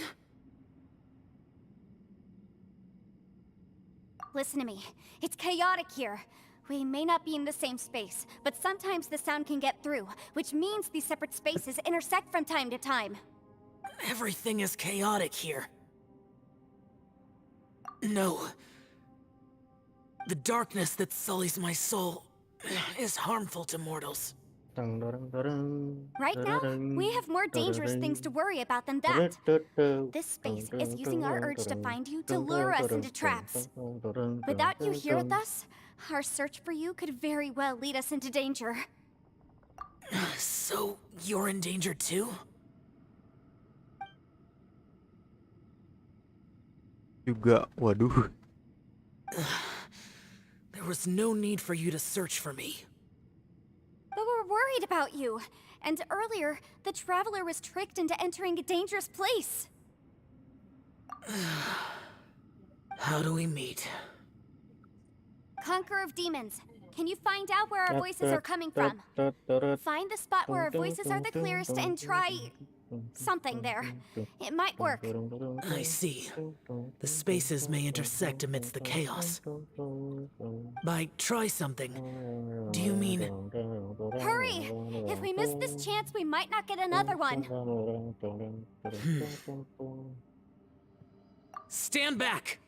Listen to me. It's chaotic here. We may not be in the same space, but sometimes the sound can get through, which means these separate spaces intersect from time to time. Everything is chaotic here. No. The darkness that sullies my soul is harmful to mortals. Right now, we have more dangerous things to worry about than that. This space is using our urge to find you to lure us into traps. Without you here with us, our search for you could very well lead us into danger. So, you're in danger too? Juga, waduh. There was no need for you to search for me. But we're worried about you. And earlier, the Traveler was tricked into entering a dangerous place. How do we meet? Conqueror of Demons, can you find out where our voices are coming from? Find the spot where our voices are the clearest and try something there. It might work. I see. The spaces may intersect amidst the chaos. By try something, do you mean... Hurry! If we miss this chance, we might not get another one. Stand back!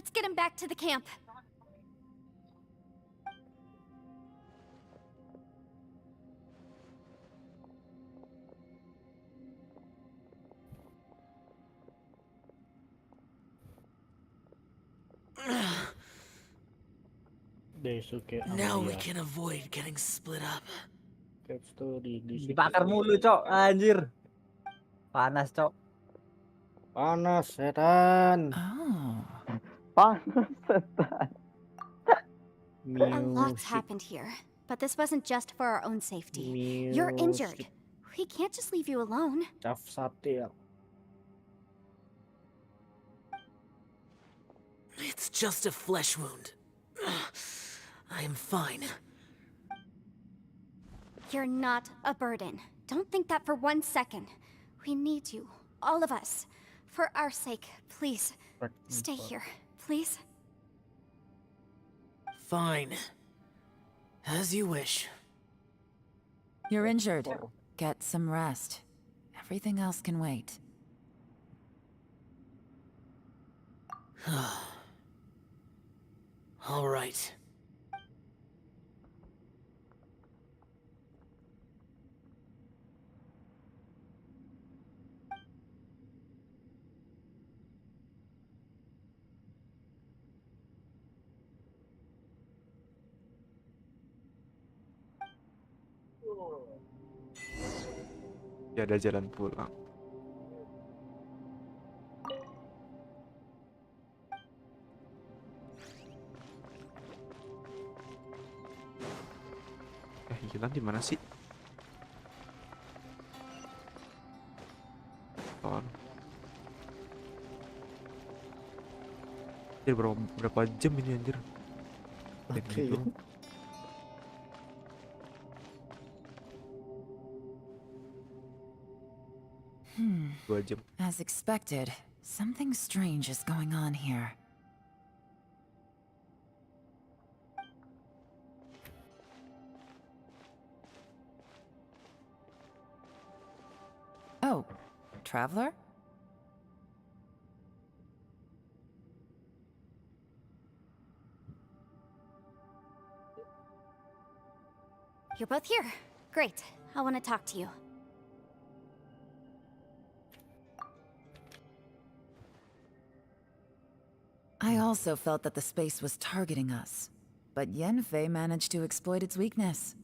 Let's get him back to the camp. Now we can avoid getting split up. Dibakar mulu, Cok. Anjir. Panas, Cok. Panas, setan. Panas, setan. A lot's happened here, but this wasn't just for our own safety. You're injured. We can't just leave you alone. It's just a flesh wound. I am fine. You're not a burden. Don't think that for 1 second. We need you, all of us. For our sake, please. Stay here, please. Fine. As you wish. You're injured. Get some rest. Everything else can wait. All right. Ada jalan pulang. Jalan di mana sih? Anjir, berapa jam ini anjir? Oke. 2 jam. As expected, something strange is going on here. Oh, traveler? You're both here. Great. I want to talk to you. I also felt that the space was targeting us, but Yenfei managed to exploit its weakness.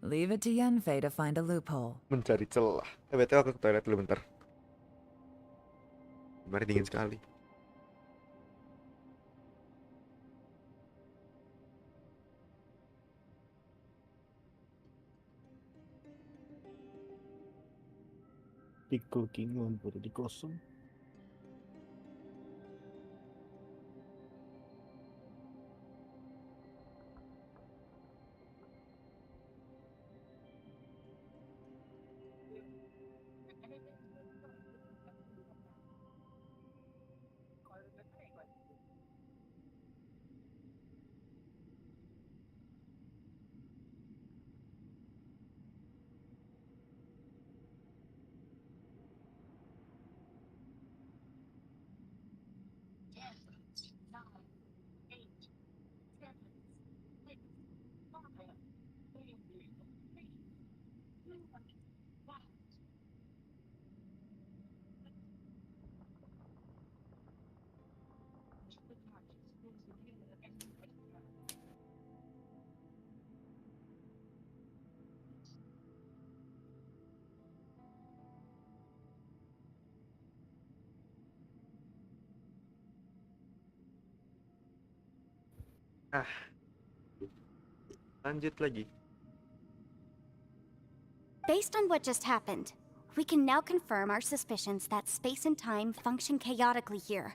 Leave it to Yenfei to find a loophole. Mencari celah. BTW aku ke toilet dulu bentar. Kemarin dingin sekali. Dikelingan baru dikosong. Lanjut lagi. Based on what just happened, we can now confirm our suspicions that space and time function chaotically here.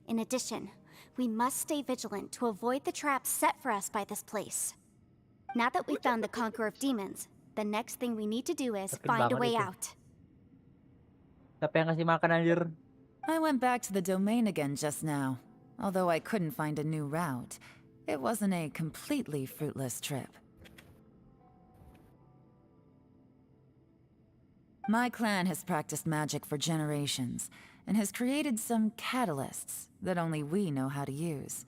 In addition, we must stay vigilant to avoid the traps set for us by this place. Now that we've found the Conqueror of Demons, the next thing we need to do is find a way out. Siapa yang ngasih makan anjir? I went back to the domain again just now. Although I couldn't find a new route, it wasn't a completely fruitless trip. My clan has practiced magic for generations, and has created some catalysts that only we know how to use.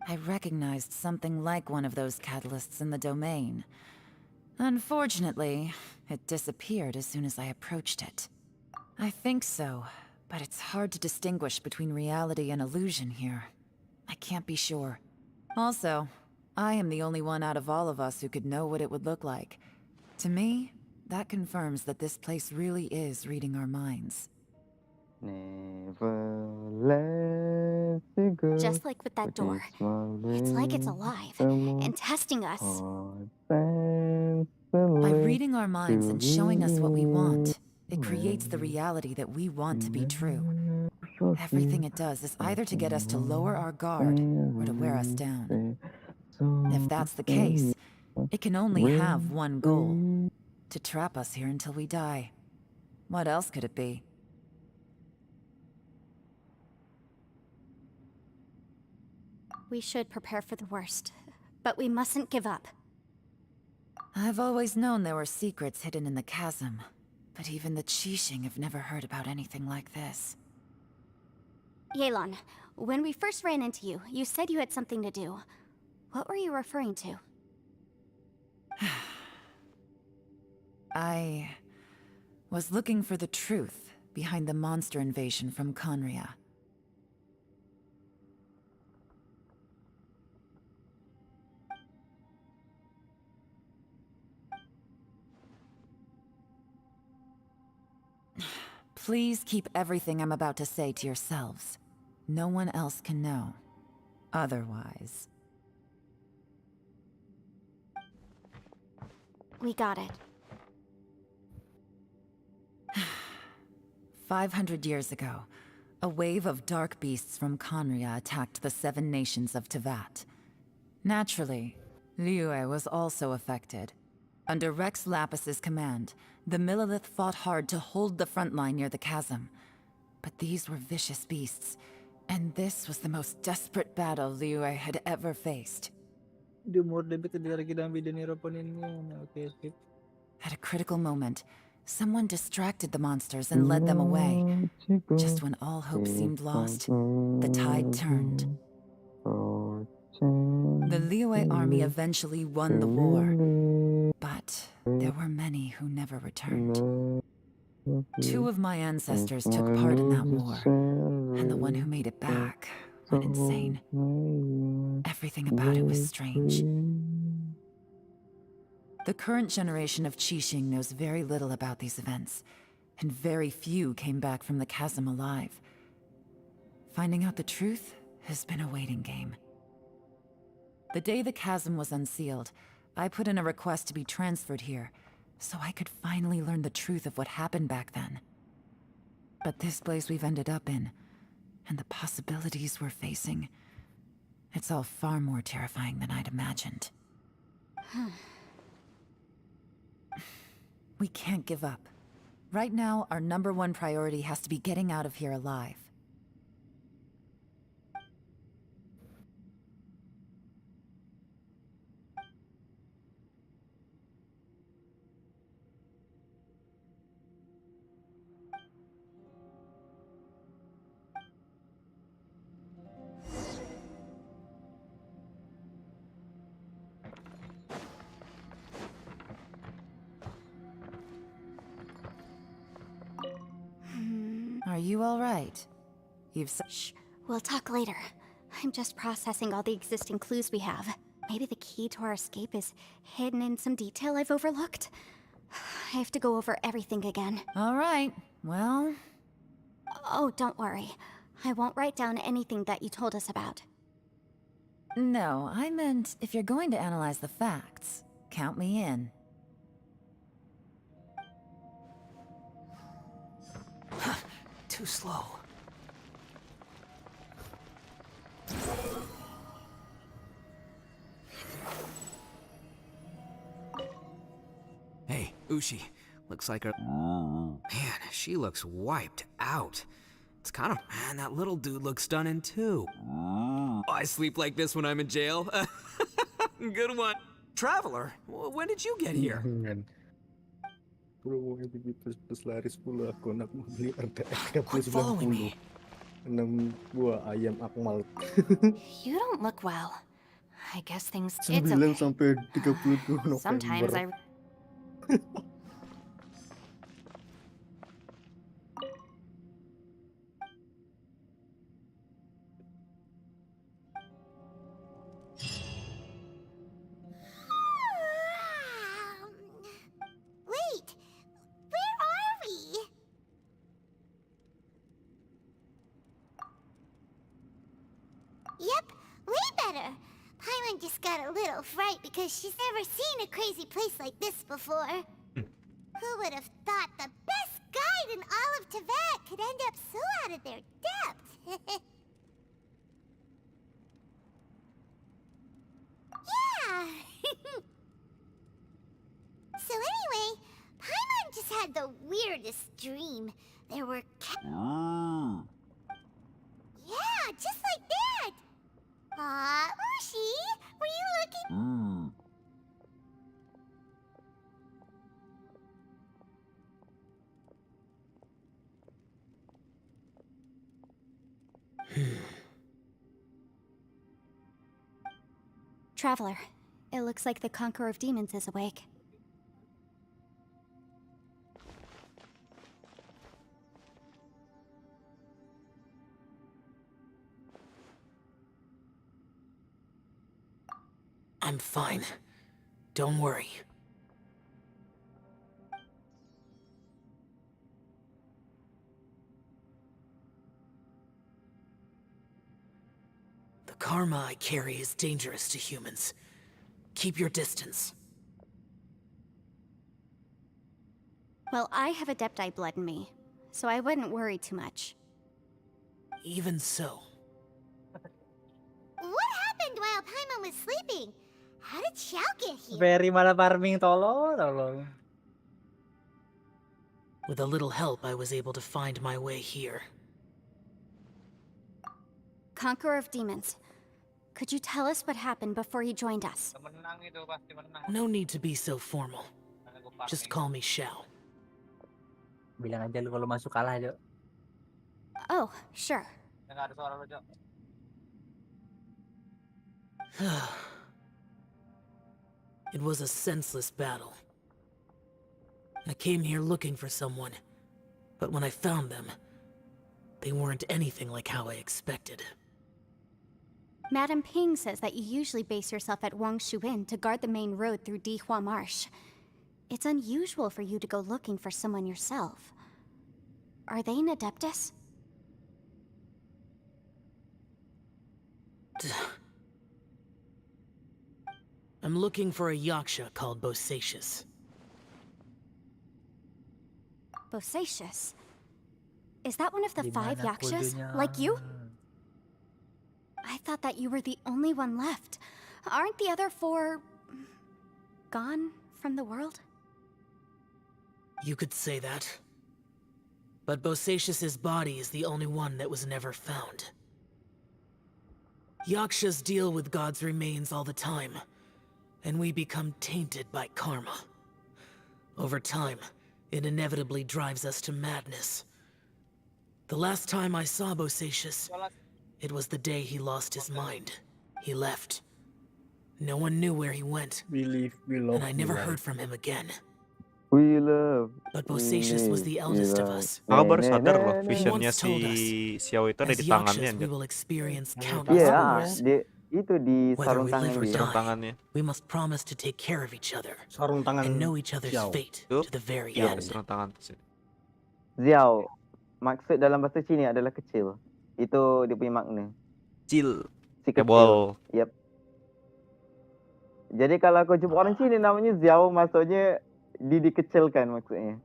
I recognized something like one of those catalysts in the domain. Unfortunately, it disappeared as soon as I approached it. I think so, but it's hard to distinguish between reality and illusion here. I can't be sure. Also, I am the only one out of all of us who could know what it would look like. To me, that confirms that this place really is reading our minds. Never let it go. Just like with that door. It's like it's alive and testing us. By reading our minds and showing us what we want, it creates the reality that we want to be true. Everything it does is either to get us to lower our guard or to wear us down. If that's the case, it can only have one goal: to trap us here until we die. What else could it be? We should prepare for the worst, but we mustn't give up. I've always known there were secrets hidden in the chasm, but even the Qixing have never heard about anything like this. Yelan, when we first ran into you, you said you had something to do. What were you referring to? I was looking for the truth behind the monster invasion from Conria. Please keep everything I'm about to say to yourselves. No one else can know. Otherwise... We got it. 500 years ago, a wave of dark beasts from Conria attacked the 7 nations of Teyvat. Naturally, Liyue was also affected. Under Rex Lapis's command, the Millelith fought hard to hold the front line near the chasm. But these were vicious beasts, and this was the most desperate battle Liyue had ever faced. At a critical moment, someone distracted the monsters and led them away. Just when all hope seemed lost, the tide turned. The Liyue army eventually won the war, but there were many who never returned. 2 of my ancestors took part in that war, and the one who made it back went insane. Everything about it was strange. The current generation of Qixing knows very little about these events, and very few came back from the chasm alive. Finding out the truth has been a waiting game. The day the chasm was unsealed, I put in a request to be transferred here, so I could finally learn the truth of what happened back then. But this place we've ended up in, and the possibilities we're facing, it's all far more terrifying than I'd imagined. We can't give up. Right now, our #1 priority has to be getting out of here alive. Are you all right? Shh, we'll talk later. I'm just processing all the existing clues we have. Maybe the key to our escape is hidden in some detail I've overlooked. I have to go over everything again. All right, well... Oh, don't worry. I won't write down anything that you told us about. No, I meant if you're going to analyze the facts, count me in. Too slow. Hey, Ushi. Looks like her... Man, she looks wiped out. It's kind of... Man, that little dude looks stunning too. I sleep like this when I'm in jail. Good one. Traveler, when did you get here? promo plus lari 10 akun aku beli RTX plus following 90. 6 buah ayam akmal. You don't look well. I guess things... It's 9 okay. sampai 32 Sometimes November. Wait, where are we? Yep, way better. Paimon just got a little fright because she's never seen a crazy place like this before. Who would have thought the best guide in all of Teyvat could end up so out of their depth? Yeah! So anyway, Paimon just had the weirdest dream. There were Yeah, just like that! Aw, Ushi, were you looking? Traveler, it looks like the Conqueror of Demons is awake. I'm fine. Don't worry. The karma I carry is dangerous to humans. Keep your distance. Well, I have Adepti blood in me, so I wouldn't worry too much. Even so. What happened while Paimon was sleeping? How did Xiao get here? Very malah farming tolong. With a little help, I was able to find my way here. Conqueror of Demons, could you tell us what happened before you joined us? Menang itu pasti menang. No need to be so formal. Just call me Xiao. Bilang aja lu kalau masuk kalah, Jo. Oh, sure. Nggak ada suara lo, Jo. It was a senseless battle. I came here looking for someone, but when I found them, they weren't anything like how I expected. Madam Ping says that you usually base yourself at Wangshuin to guard the main road through Dihua Marsh. It's unusual for you to go looking for someone yourself. Are they an Adeptus? I'm looking for a Yaksha called Bosacius. Bosacius? Is that one of the Di 5 mana Yakshas? kodenya? Like you? I thought that you were the only one left. Aren't the other 4... gone from the world? You could say that. But Bosacius's body is the only one that was never found. Yakshas deal with God's remains all the time, and we become tainted by karma. Over time, it inevitably drives us to madness. The last time I saw Bosacius, it was the day he lost his mind. He left. No one knew where he went, and I never heard from him again. We love. But Bosacius was the eldest of us. Aku baru sadar loh, He visionnya once told us, si Xiao itu ada as di tangannya. Yakshas, we will experience countless Iya, wars. itu di Whether sarung we tangan live or dia. die, we must promise to take care of each other Sarung tangan and know each other's Xiao. fate to the very Iya, end. sarung tangan. Xiao, maksud dalam bahasa Cina adalah kecil. Itu dia punya makna. Kecil. Si Kebol. Yep. Jadi kalau kau jumpa orang Cina namanya Xiao, maksudnya dikecilkan maksudnya.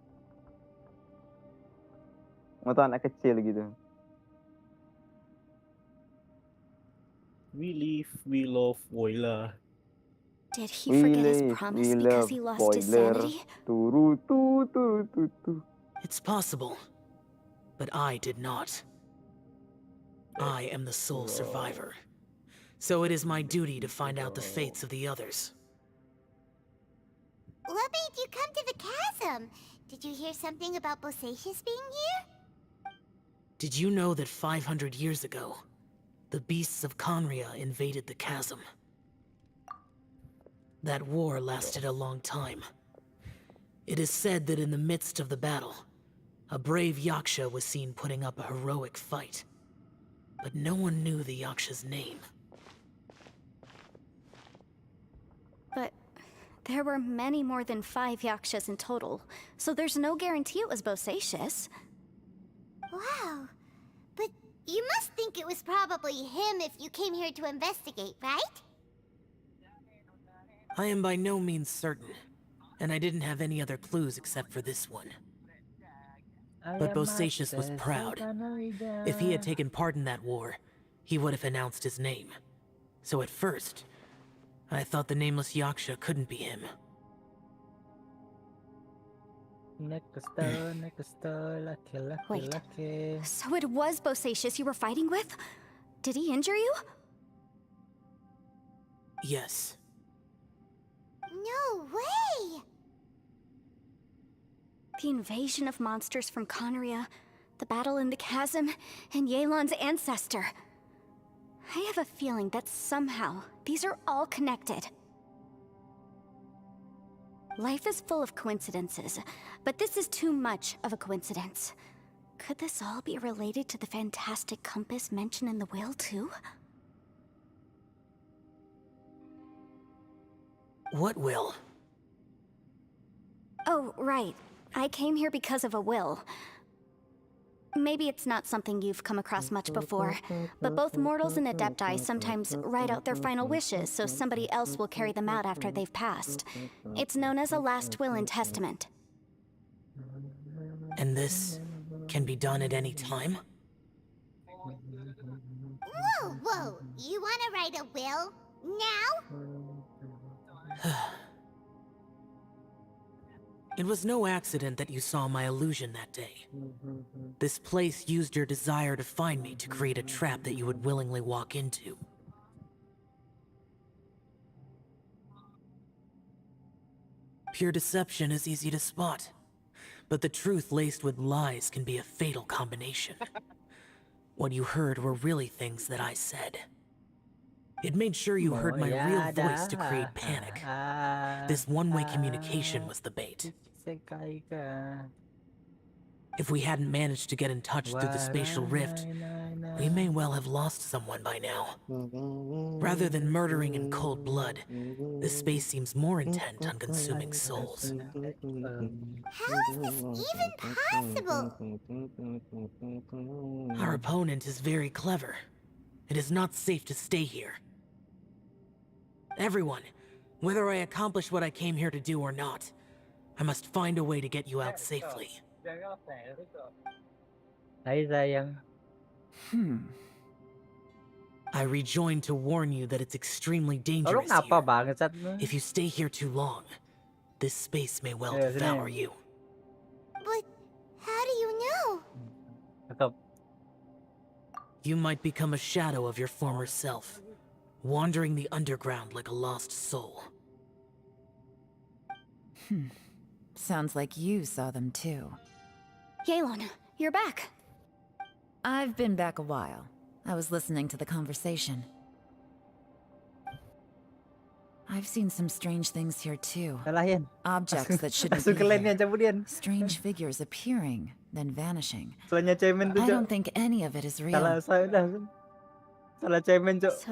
Atau anak kecil gitu. We live, we love, voila. Did he forget his promise because he lost his sanity? Turu, tu, turu, tu, tu. It's possible, but I did not. I am the sole survivor, so it is my duty to find out the fates of the others. What made you come to the chasm? Did you hear something about Bosacius being here? Did you know that 500 years ago, the beasts of Conria invaded the chasm? That war lasted a long time. It is said that in the midst of the battle, a brave Yaksha was seen putting up a heroic fight. But no one knew the Yaksha's name. But there were many more than 5 Yakshas in total, so there's no guarantee it was Bosacius. Wow. But you must think it was probably him if you came here to investigate, right? I am by no means certain, and I didn't have any other clues except for this one. But Bosacius was proud. If he had taken part in that war, he would have announced his name. So at first, I thought the nameless Yaksha couldn't be him. Wait, so it was Bosacius you were fighting with? Did he injure you? Yes. No way! The invasion of monsters from Conria, the battle in the chasm, and Yelan's ancestor. I have a feeling that somehow these are all connected. Life is full of coincidences, but this is too much of a coincidence. Could this all be related to the fantastic compass mentioned in the will, too? What will? Oh, right. I came here because of a will. Maybe it's not something you've come across much before, but both mortals and adepti sometimes write out their final wishes so somebody else will carry them out after they've passed. It's known as a last will and testament. And this can be done at any time? Whoa, whoa! You wanna write a will? Now? It was no accident that you saw my illusion that day. This place used your desire to find me to create a trap that you would willingly walk into. Pure deception is easy to spot, but the truth laced with lies can be a fatal combination. What you heard were really things that I said. It made sure you heard my real voice to create panic. This one-way communication was the bait. If we hadn't managed to get in touch through the spatial rift, we may well have lost someone by now. Rather than murdering in cold blood, this space seems more intent on consuming souls. How is this even possible? Our opponent is very clever. It is not safe to stay here. Everyone, whether I accomplish what I came here to do or not, I must find a way to get you out safely. I rejoined to warn you that it's extremely dangerous here. If you stay here too long, this space may well devour you. But how do you know? You might become a shadow of your former self, wandering the underground like a lost soul. Sounds like you saw them too. Yelan, you're back. I've been back a while. I was listening to the conversation. I've seen some strange things here too. Objects that shouldn't be here. Strange figures appearing, then vanishing. I don't think any of it is real. So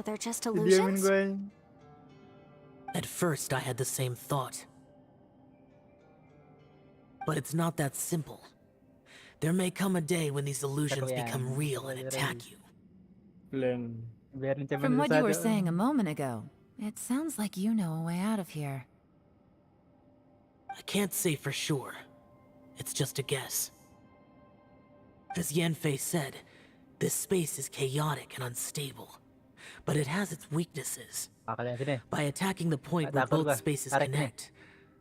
they're just illusions? At first, I had the same thought. But it's not that simple. There may come a day when these illusions become real and attack you. From what you were saying a moment ago, it sounds like you know a way out of here. I can't say for sure. It's just a guess. As Yanfei said, this space is chaotic and unstable, but it has its weaknesses. By attacking the point where both spaces connect,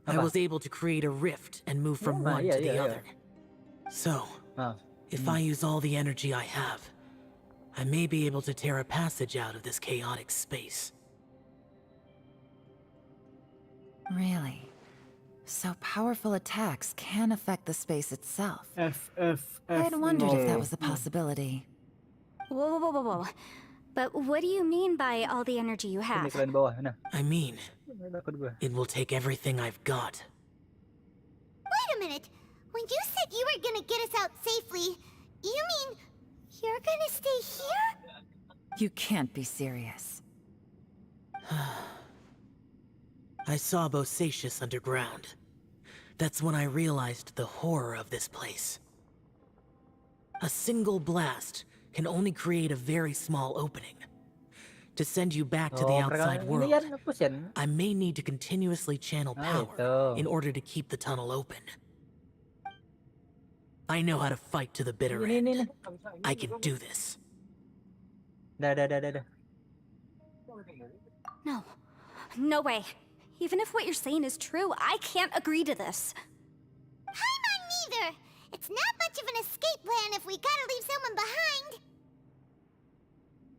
I was able to create a rift and move from one to the other. So, if I use all the energy I have, I may be able to tear a passage out of this chaotic space. Really? So powerful attacks can affect the space itself. F. I'd wondered if that no. was a possibility. Whoa. But what do you mean by all the energy you have? Kalian bawah, mana? I mean, Takut gua. it will take everything I've got. Wait a minute. When you said you were gonna get us out safely, you mean you're gonna stay here? You can't be serious. I saw Bosacius underground. That's when I realized the horror of this place. A single blast can only create a very small opening. To send you back to the outside world, I may need to continuously channel power in order to keep the tunnel open. I know how to fight to the bitter end. I can do this. Dah. No way. Even if what you're saying is true, I can't agree to this. I'm not neither. It's not much of an escape plan if we gotta leave someone behind.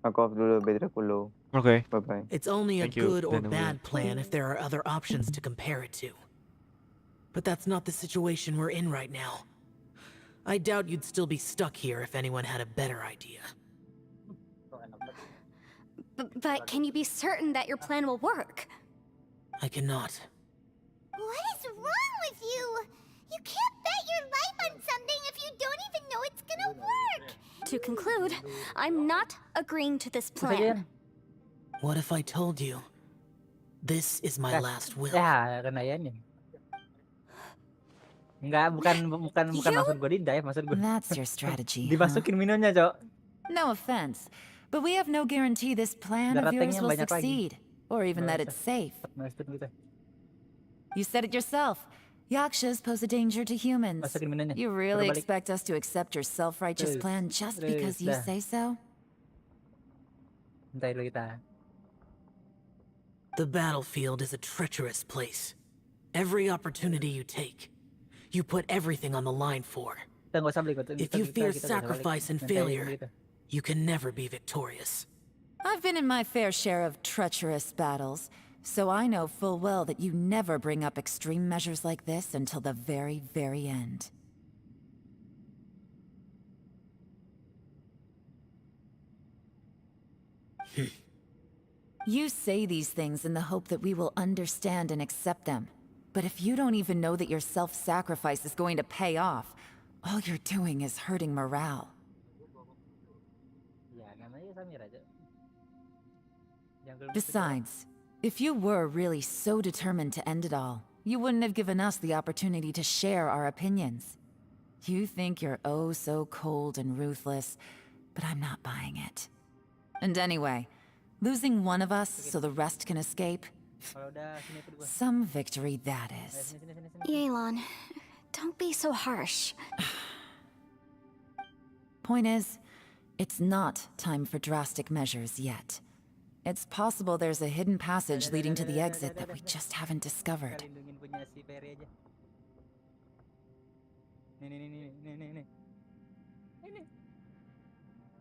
Aku off dulu Bedrock dulu. Okay. Bye-bye. It's only a Thank you, good or Dani. bad plan if there are other options to compare it to. But that's not the situation we're in right now. I doubt you'd still be stuck here if anyone had a better idea. But can you be certain that your plan will work? I cannot. What is wrong with you? You can't bet your life on something if you don't even know it's gonna work. To conclude, I'm not agreeing to this plan. What if I told you this is my last will? Ya, kena yan. Enggak, bukan maksud gua dive, maksud gua. That's your strategy. Dimasukin minumnya, Cok. No offense, but we have no guarantee this plan of yours will succeed, or even that it's safe. You said it yourself. Yakshas pose a danger to humans. You really expect us to accept your self-righteous plan just because you say so? The battlefield is a treacherous place. Every opportunity you take, you put everything on the line for. If you fear sacrifice and failure, you can never be victorious. I've been in my fair share of treacherous battles, so I know full well that you never bring up extreme measures like this until the very, very end. You say these things in the hope that we will understand and accept them. But if you don't even know that your self-sacrifice is going to pay off, all you're doing is hurting morale. Besides, if you were really so determined to end it all, you wouldn't have given us the opportunity to share our opinions. You think you're oh so cold and ruthless, but I'm not buying it. And anyway, losing one of us so the rest can escape? Some victory that is. Yelan, don't be so harsh. Point is, it's not time for drastic measures yet. It's possible there's a hidden passage leading to the exit that we just haven't discovered.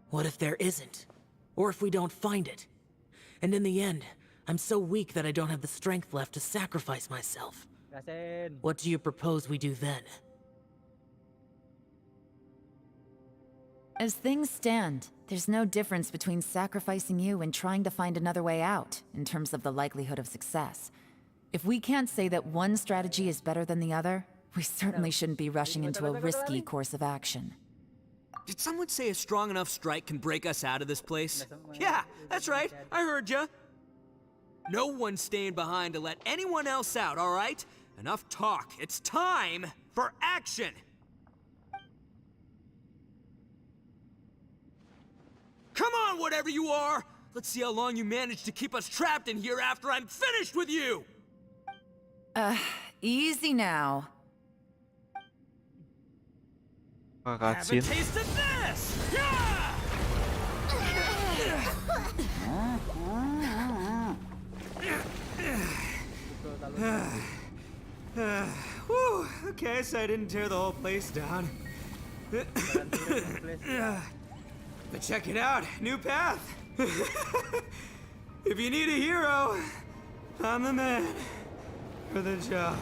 What if there isn't? Or if we don't find it? And in the end, I'm so weak that I don't have the strength left to sacrifice myself. What do you propose we do then? As things stand, there's no difference between sacrificing you and trying to find another way out, in terms of the likelihood of success. If we can't say that one strategy is better than the other, we certainly shouldn't be rushing into a risky course of action. Did someone say a strong enough strike can break us out of this place? Yeah, that's right. I heard ya. No one's staying behind to let anyone else out, all right? Enough talk. It's time for action. Come on, whatever you are! Let's see how long you manage to keep us trapped in here after I'm finished with you! Easy now. Have a taste of this! Yeah! Whew, okay, so I didn't tear the whole place down. But check it out, new path. If you need a hero, I'm the man for the job.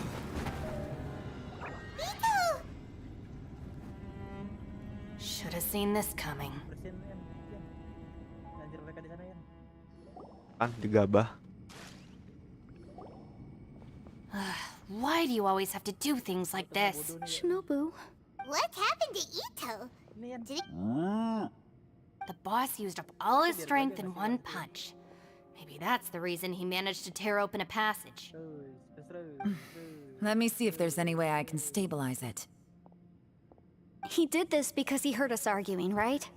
have seen this coming. Bersihin Yan. Anjir mereka di sana Yan. Kan digabah. Why do you always have to do things like this? Shinobu. What happened to Ito? Did it... The boss used up all his strength in one punch. Maybe that's the reason he managed to tear open a passage. Let me see if there's any way I can stabilize it. He did this because he heard us arguing, right?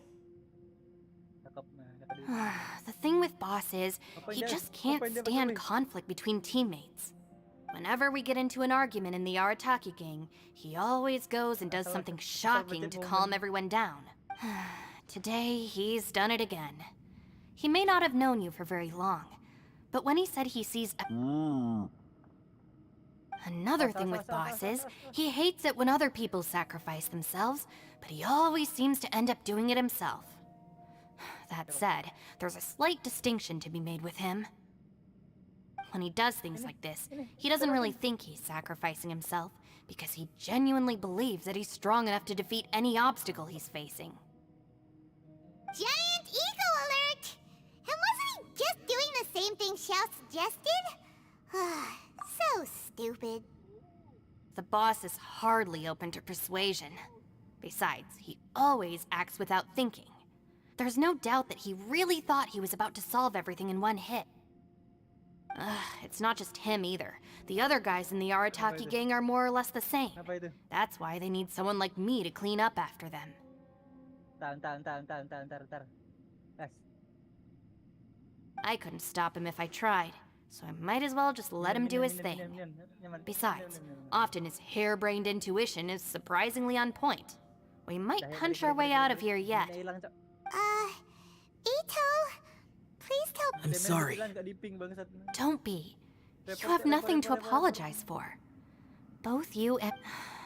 The thing with boss is, he just can't stand conflict between teammates. Whenever we get into an argument in the Arataki gang, he always goes and does something shocking to calm everyone down. Today, he's done it again. He may not have known you for very long, but when he said he sees Another thing with boss is, he hates it when other people sacrifice themselves, but he always seems to end up doing it himself. That said, there's a slight distinction to be made with him. When he does things like this, he doesn't really think he's sacrificing himself, because he genuinely believes that he's strong enough to defeat any obstacle he's facing. Giant eagle alert! And wasn't he just doing the same thing Xiao suggested? So stupid. The boss is hardly open to persuasion. Besides, he always acts without thinking. There's no doubt that he really thought he was about to solve everything in one hit. It's not just him either. The other guys in the Arataki gang are more or less the same. That's why they need someone like me to clean up after them. I couldn't stop him if I tried, so I might as well just let him do his thing. Besides, often his harebrained intuition is surprisingly on point. We might punch our way out of here yet. Ito, please tell... I'm sorry. Don't be. You have nothing to apologize for. Both you and...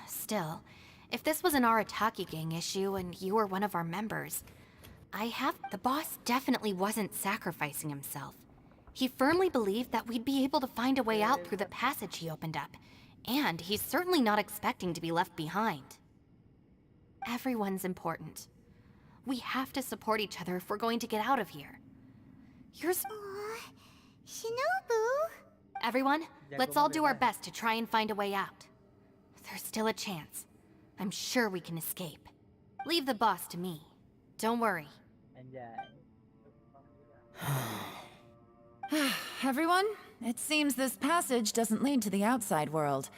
Still, if this was an Arataki gang issue and you were one of our members, The boss definitely wasn't sacrificing himself. He firmly believed that we'd be able to find a way out through the passage he opened up, and he's certainly not expecting to be left behind. Everyone's important. We have to support each other if we're going to get out of here. Shinobu? Everyone, let's all do our best to try and find a way out. There's still a chance. I'm sure we can escape. Leave the boss to me. Don't worry. Everyone, it seems this passage doesn't lead to the outside world,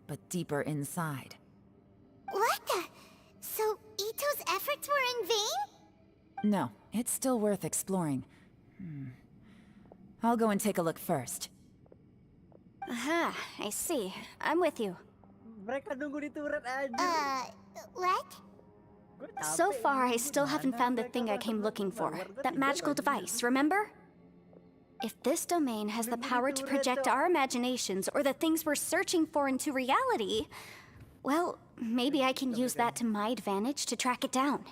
but deeper inside. What the? So Ito's efforts were in vain? No, it's still worth exploring. I'll go and take a look first. Aha, I see. I'm with you. Mereka nunggu di turret aja. What? So far, I still haven't found the thing I came looking for. That magical device, remember? If this domain has the power to project our imaginations or the things we're searching for into reality, well, maybe I can use that to my advantage to track it down.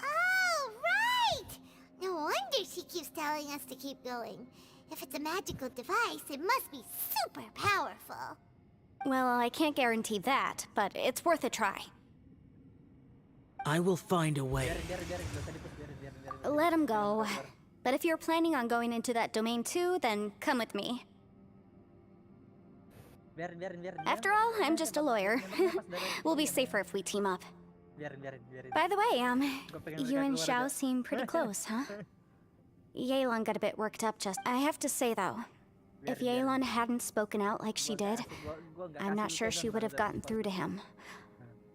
Oh, right! No wonder she keeps telling us to keep going. If it's a magical device, it must be super powerful. Well, I can't guarantee that, but it's worth a try. I will find a way. Let him go. But if you're planning on going into that domain too, then come with me. After all, I'm just a lawyer. We'll be safer if we team up. By the way, you and Xiao seem pretty close, huh? Yelan got a bit worked up just... I have to say though, if Yelan hadn't spoken out like she did, I'm not sure she would have gotten through to him.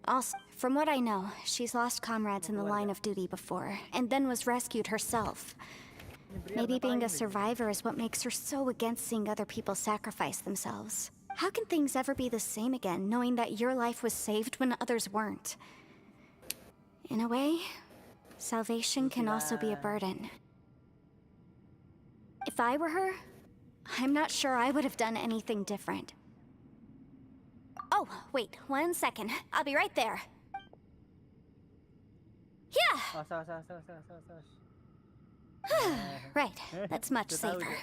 Also, from what I know, she's lost comrades in the line of duty before, and then was rescued herself. Maybe being a survivor is what makes her so against seeing other people sacrifice themselves. How can things ever be the same again, knowing that your life was saved when others weren't? In a way, salvation can also be a burden. If I were her, I'm not sure I would have done anything different. Oh, wait, 1 second. I'll be right there. Yeah! Right, that's much safer.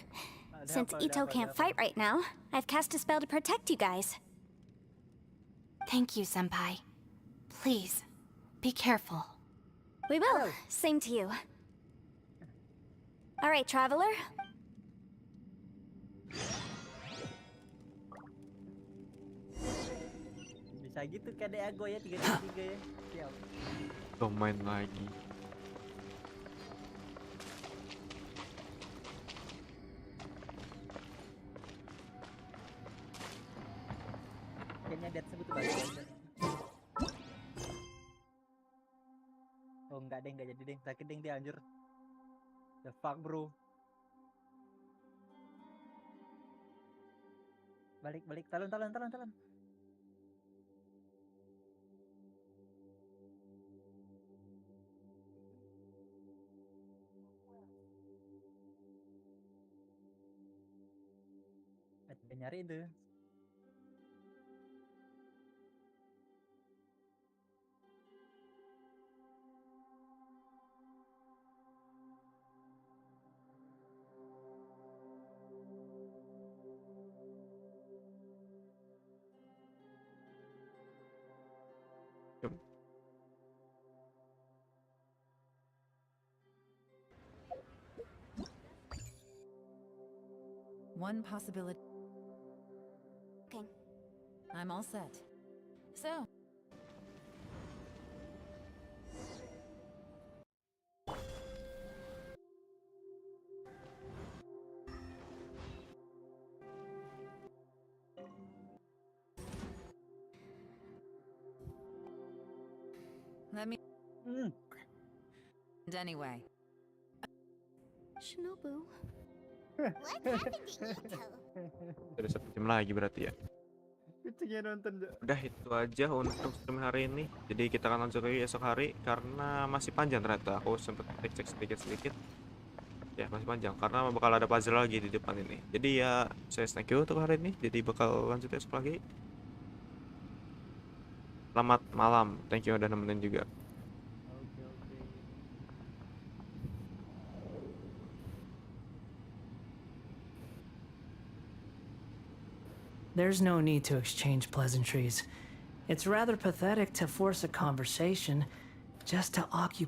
Since Ito can't fight right now, I've cast a spell to protect you guys. Thank you, Senpai. Please, be careful. We will. Same to you. All right, traveler. Bisa gitu kayak aku ya 3-3 ya. Siap. Tuh main lagi. Kayaknya dead sebut balik. Oh enggak deh, enggak jadi deh. Sakit deh dia anjir. The fuck bro. Balik, talon. Ada nyari itu. One possibility. Okay. I'm all set. So. Let me. And anyway. Shinobu. What happened to Ito? Udah 1 jam lagi berarti ya. Kucingnya nonton. Udah itu aja untuk stream hari ini. Jadi kita akan lanjut lagi esok hari karena masih panjang ternyata. Aku sempet cek sedikit. Ya masih panjang karena bakal ada puzzle lagi di depan ini. Jadi ya saya thank you untuk hari ini. Jadi bakal lanjut esok lagi. Selamat malam. Thank you udah nemenin juga. There's no need to exchange pleasantries. It's rather pathetic to force a conversation just to occupy